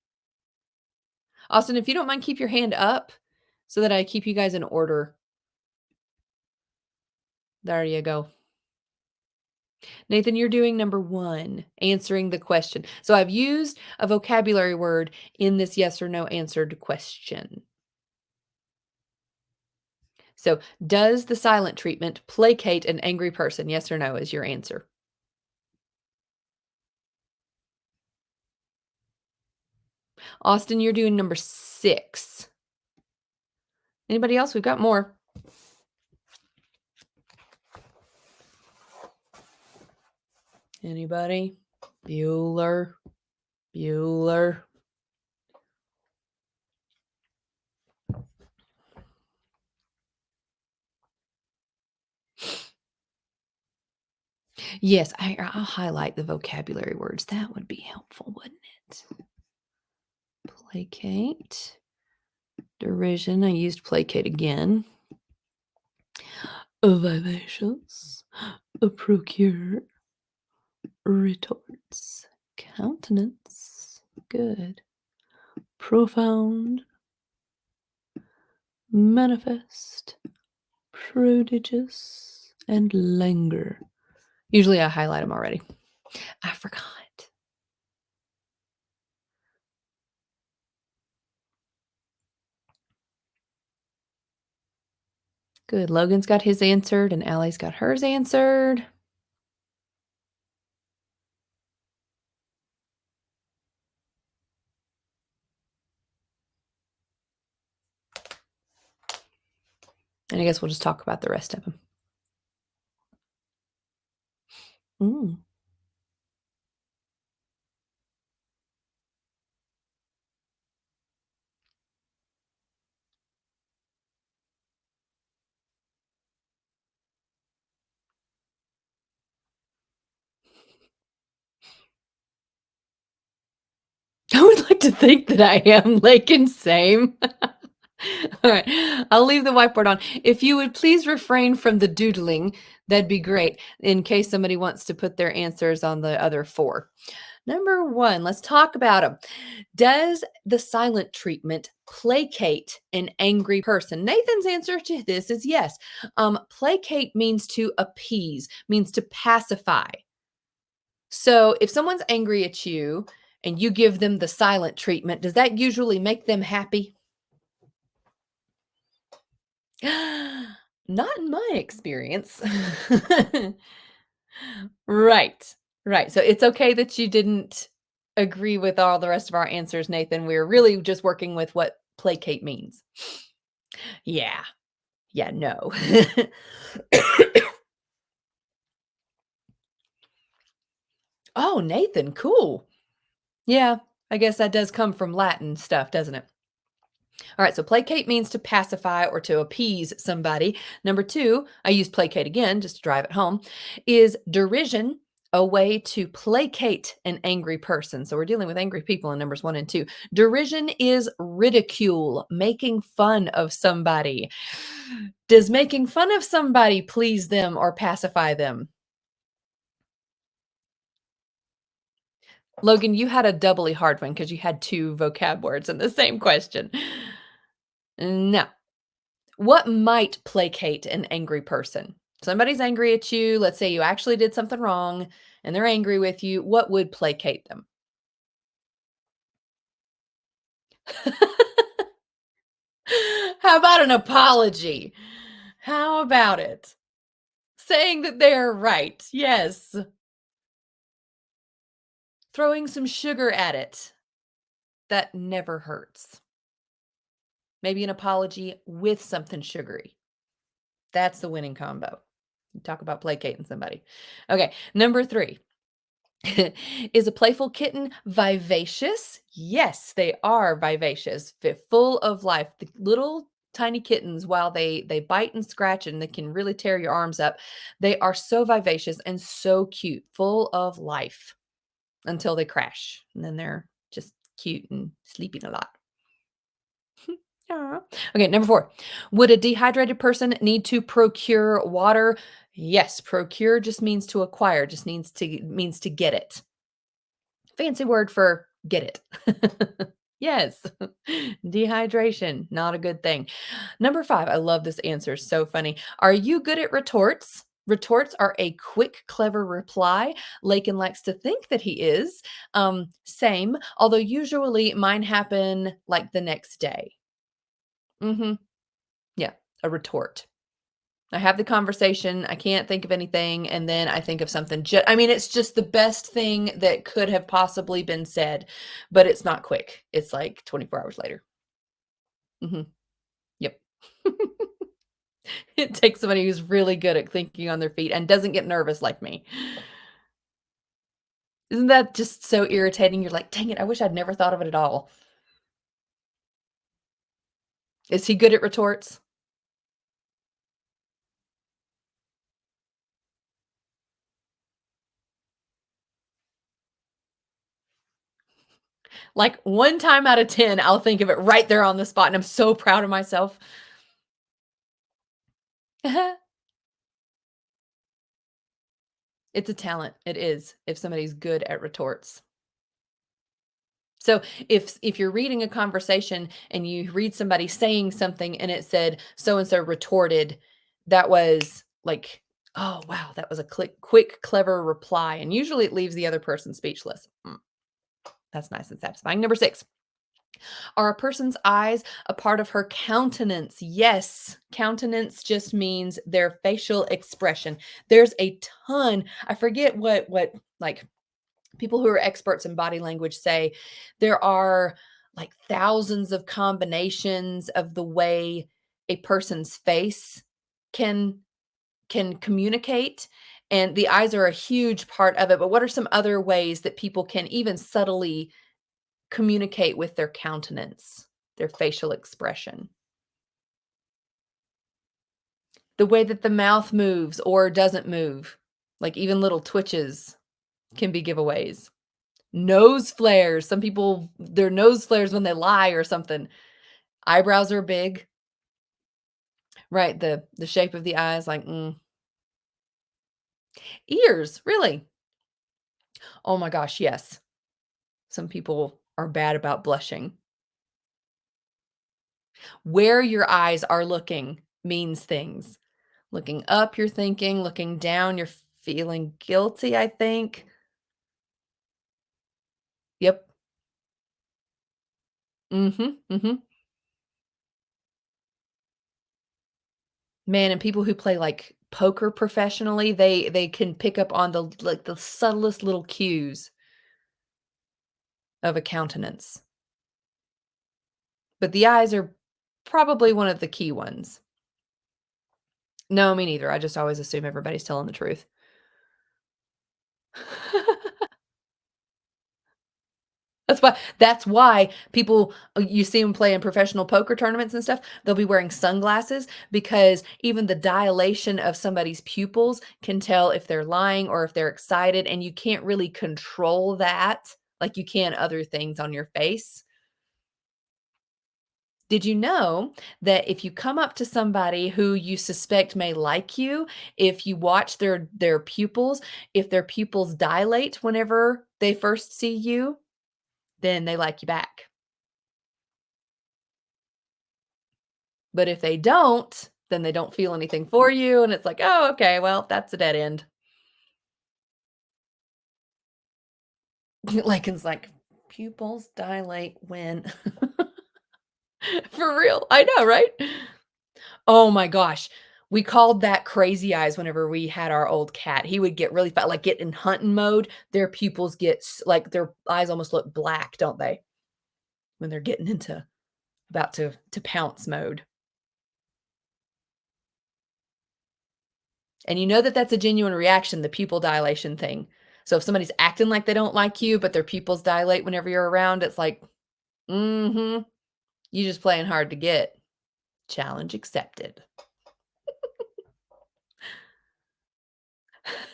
Austin, if you don't mind, keep your hand up so that I keep you guys in order. There you go. Nathan, you're doing number 1, answering the question. So I've used a vocabulary word in this yes or no answered question. So, does the silent treatment placate an angry person? Yes or no is your answer. Austin, you're doing number 6. Anybody else? We've got more. Anybody? Bueller. Bueller. Yes, I'll highlight the vocabulary words. That would be helpful, wouldn't it? Placate. Derision. I used placate again. Vivacious. Procure. Retorts. Countenance. Good. Profound. Manifest. Prodigious. And languor. Usually I highlight them already. I forgot. Good. Logan's got his answered and Allie's got hers answered. And I guess we'll just talk about the rest of them. Mm. I would like to think that I am like and same. All right. I'll leave the whiteboard on. If you would please refrain from the doodling, that'd be great in case somebody wants to put their answers on the other 4. Number 1, let's talk about them. Does the silent treatment placate an angry person? Nathan's answer to this is yes. Placate means to appease, means to pacify. So if someone's angry at you and you give them the silent treatment, does that usually make them happy? Not in my experience. Right. Right. So it's okay that you didn't agree with all the rest of our answers, Nathan. We're really just working with what placate means. Yeah. Yeah, no. Oh, Nathan, cool. Yeah, I guess that does come from Latin stuff, doesn't it? All right, so placate means to pacify or to appease somebody. Number two, I use placate again just to drive it home, is derision, a way to placate an angry person. So we're dealing with angry people in numbers one and two. Derision is ridicule, making fun of somebody. Does making fun of somebody please them or pacify them? Logan, you had a doubly hard one because you had two vocab words in the same question. No. What might placate an angry person? Somebody's angry at you. Let's say you actually did something wrong and they're angry with you. What would placate them? How about an apology? How about it? Saying that they're right. Yes. Throwing some sugar at it. That never hurts. Maybe an apology with something sugary. That's the winning combo. You talk about placating somebody. Okay, number three. Is a playful kitten vivacious? Yes, they are vivacious, full of life. The little tiny kittens, while they bite and scratch and they can really tear your arms up, they are so vivacious and so cute, full of life until they crash, and then they're just cute and sleeping a lot. Aw. Okay, number four. Would a dehydrated person need to procure water? Yes, procure just means to acquire, just means to get it. Fancy word for get it. Yes. Dehydration, not a good thing. Number 5, I love this answer, so funny. Are you good at retorts? Retorts are a quick, clever reply. Lakin likes to think that he is. Same, although usually mine happen like the next day. Mhm. Yeah, a retort. I have the conversation, I can't think of anything, and then I think of something I mean, it's just the best thing that could have possibly been said, but it's not quick. It's like 24 hours later. Mhm. Yep. It takes somebody who's really good at thinking on their feet and doesn't get nervous like me. Isn't that just so irritating? You're like, "Dang it, I wish I'd never thought of it at all." Is he good at retorts? Like, 1 time out of 10, I'll think of it right there on the spot, and I'm so proud of myself. It's a talent. It is, if somebody's good at retorts. So if you're reading a conversation and you read somebody saying something and it said so and so retorted, that was like, oh wow, that was a quick, clever reply. And usually it leaves the other person speechless. That's nice and satisfying. Number 6. Are a person's eyes a part of her countenance? Yes. Countenance just means their facial expression. There's a ton. I forget what like people who are experts in body language say there are like thousands of combinations of the way a person's face can communicate, and the eyes are a huge part of it. But what are some other ways that people can even subtly communicate with their countenance, their facial expression? The way that the mouth moves or doesn't move, like even little twitches can be giveaways. Nose flares. Some people, their nose flares when they lie or something. Eyebrows are big. Right, the shape of the eyes, like, Ears, really? Oh my gosh, yes. Some people are bad about blushing. Where your eyes are looking means things. Looking up, you're thinking. Looking down, you're feeling guilty, I think. Yep. Mhm, mhm. Man, and people who play, like, poker professionally, they can pick up on the like, the subtlest little cues of a countenance. But the eyes are probably one of the key ones. No, me neither. I just always assume everybody's telling the truth. That's why people you see them play in professional poker tournaments and stuff, they'll be wearing sunglasses because even the dilation of somebody's pupils can tell if they're lying or if they're excited, and you can't really control that like you can other things on your face. Did you know that if you come up to somebody who you suspect may like you, if you watch their pupils, if their pupils dilate whenever they first see you, then they like you back. But if they don't, then they don't feel anything for you, and it's like, "Oh, okay, well, that's a dead end." It's like, "Pupils dilate when" For real, I know, right? Oh my gosh. We called that crazy eyes whenever we had our old cat. He would get really fat, like, get in hunting mode, their pupils get like, their eyes almost look black, don't they? When they're getting into about to pounce mode. And you know that that's a genuine reaction, the pupil dilation thing. So if somebody's acting like they don't like you, but their pupils dilate whenever you're around, it's like, "Mhm, you just playing hard to get." Challenge accepted.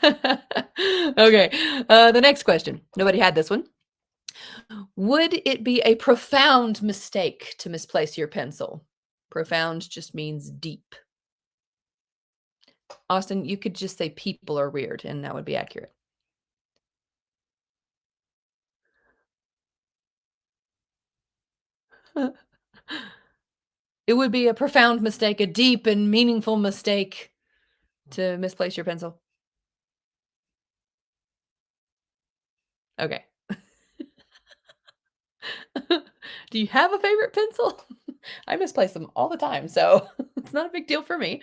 Okay, the next question. Nobody had this one. Would it be a profound mistake to misplace your pencil? Profound just means deep. Austin, you could just say people are weird, and that would be accurate. It would be a profound mistake, a deep and meaningful mistake to misplace your pencil. Okay. Do you have a favorite pencil? I misplace them all the time, so it's not a big deal for me.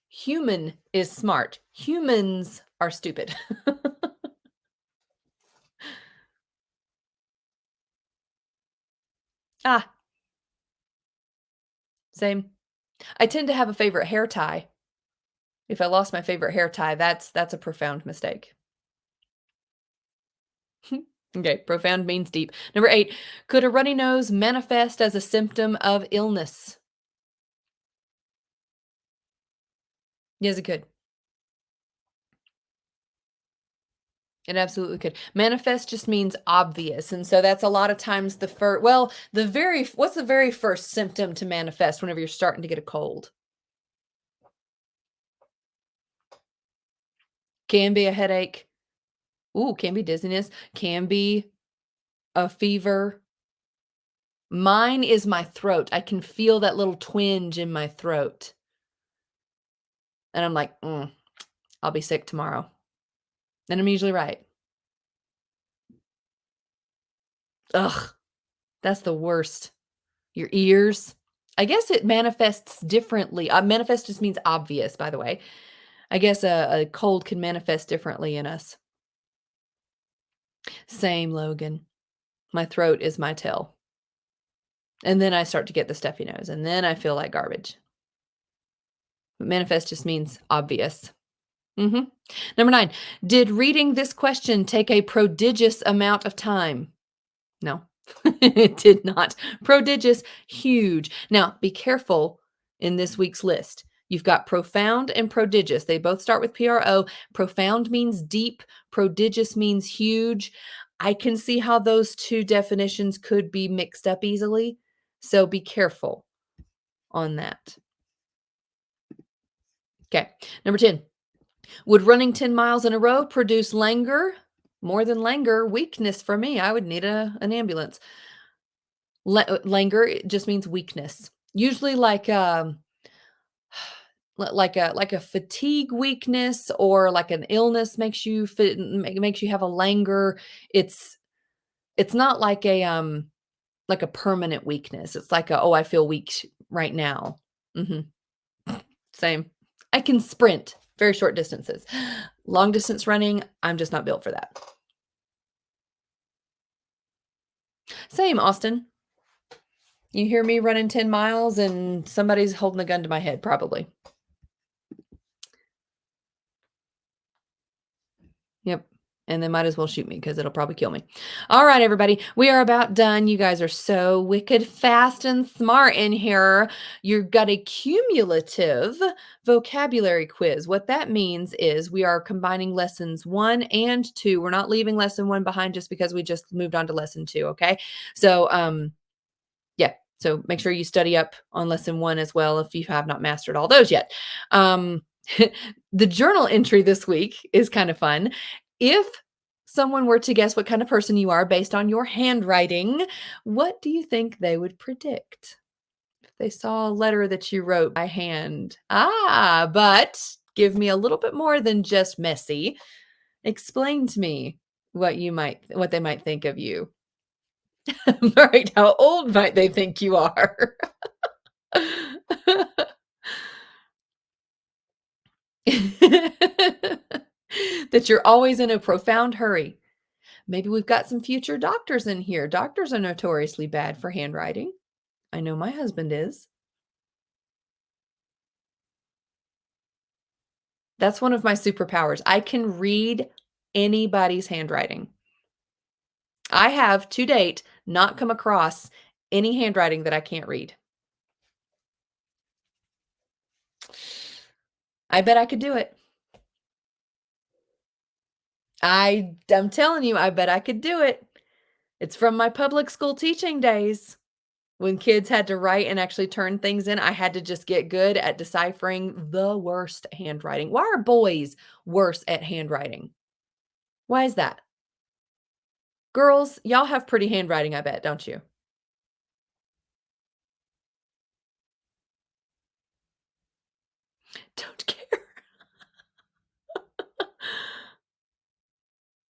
Human is smart. Humans are stupid. Ah, same. I tend to have a favorite hair tie. If I lost my favorite hair tie, that's a profound mistake. Okay, profound means deep. Number 8, could a runny nose manifest as a symptom of illness? Yes, it could. It absolutely could. Manifest just means obvious, and so that's a lot of times the first. Well, what's the very first symptom to manifest whenever you're starting to get a cold? Can be a headache. Ooh, can be dizziness, can be a fever. Mine is my throat. I can feel that little twinge in my throat, and I'm like, I'll be sick tomorrow." And I'm usually right. Ugh, that's the worst. Your ears. I guess it manifests differently. Manifest just means obvious, by the way. I guess a cold can manifest differently in us. Same, Logan. My throat is my tell. And then I start to get the stuffy nose, and then I feel like garbage. But manifest just means obvious. Mhm. Number 9. Did reading this question take a prodigious amount of time? No, it did not. Prodigious, huge. Now, be careful in this week's list. You've got profound and prodigious. They both start with PRO. Profound means deep, prodigious means huge. I can see how those two definitions could be mixed up easily. So be careful on that. Okay. Number 10. Would running 10 miles in a row produce languor? More than languor, weakness for me. I would need an ambulance. Languor, it just means weakness. Usually like, like a fatigue weakness or like an illness makes you makes you have a languor. It's it's not like a permanent weakness. It's like oh, I feel weak right now. Mhm. Same. I can sprint very short distances. Long distance running, I'm just not built for that. Same, Austin. You hear me running 10 miles and somebody's holding a gun to my head, probably. Yep. And they might as well shoot me because it'll probably kill me. All right, everybody. We are about done. You guys are so wicked fast and smart in here. You've got a cumulative vocabulary quiz. What that means is we are combining lessons 1 and 2. We're not leaving lesson 1 behind just because we just moved on to lesson 2. Okay. So, yeah. So make sure you study up on lesson 1 as well if you have not mastered all those yet. Um, the journal entry this week is kind of fun. If someone were to guess what kind of person you are based on your handwriting, what do you think they would predict? If they saw a letter that you wrote by hand. Ah, but give me a little bit more than just messy. Explain to me what they might think of you. Right, how old might they think you are? That you're always in a profound hurry. Maybe we've got some future doctors in here. Doctors are notoriously bad for handwriting. I know my husband is. That's one of my superpowers. I can read anybody's handwriting. I have to date not come across any handwriting that I can't read. I bet I could do it. I'm telling you, I bet I could do it. It's from my public school teaching days. When kids had to write and actually turn things in, I had to just get good at deciphering the worst handwriting. Why are boys worse at handwriting? Why is that? Girls, y'all have pretty handwriting, I bet, don't you? Don't care.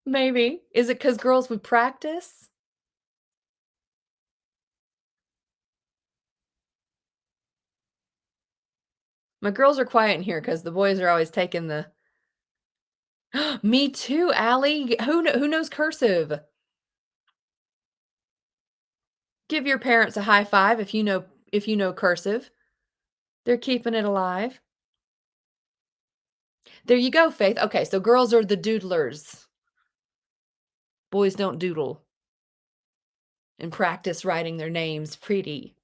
Maybe. Is it because girls would practice? My girls are quiet in here because the boys are always taking the Me too, Allie. Who knows cursive? Give your parents a high five if you know cursive. They're keeping it alive. There you go, Faith. Okay, so girls are the doodlers. Boys don't doodle and practice writing their names pretty.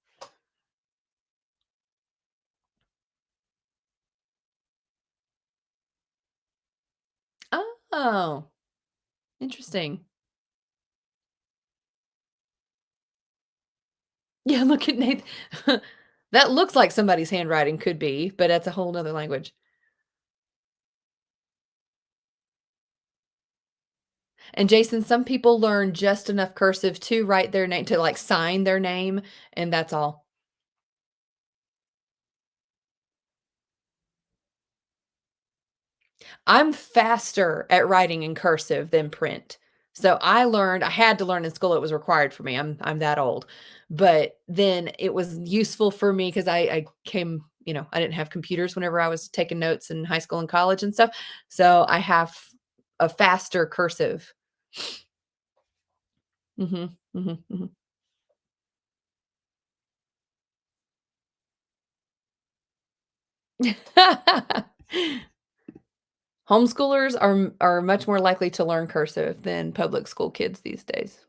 Oh, interesting. Yeah, look at Nate. That looks like somebody's handwriting could be, but that's a whole nother language. And Jason, some people learn just enough cursive to write their name to like sign their name, and that's all. I'm faster at writing in cursive than print. So I had to learn in school, it was required for me. I'm that old. But then it was useful for me because I came, I didn't have computers whenever I was taking notes in high school and college and stuff. So I have a faster cursive. Mhm, mhm, mhm. Homeschoolers are much more likely to learn cursive than public school kids these days.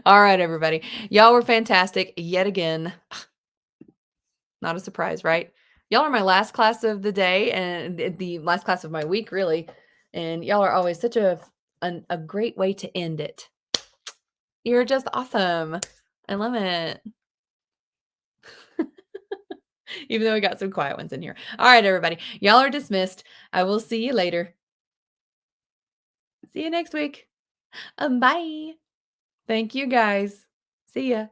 All right, everybody. Y'all were fantastic yet again. Not a surprise, right? Y'all are my last class of the day and the last class of my week, really. And y'all are always such a great way to end it. You're just awesome. I love it. Even though we got some quiet ones in here. All right, everybody. Y'all are dismissed. I will see you later. See you next week. Bye. Thank you guys. See ya.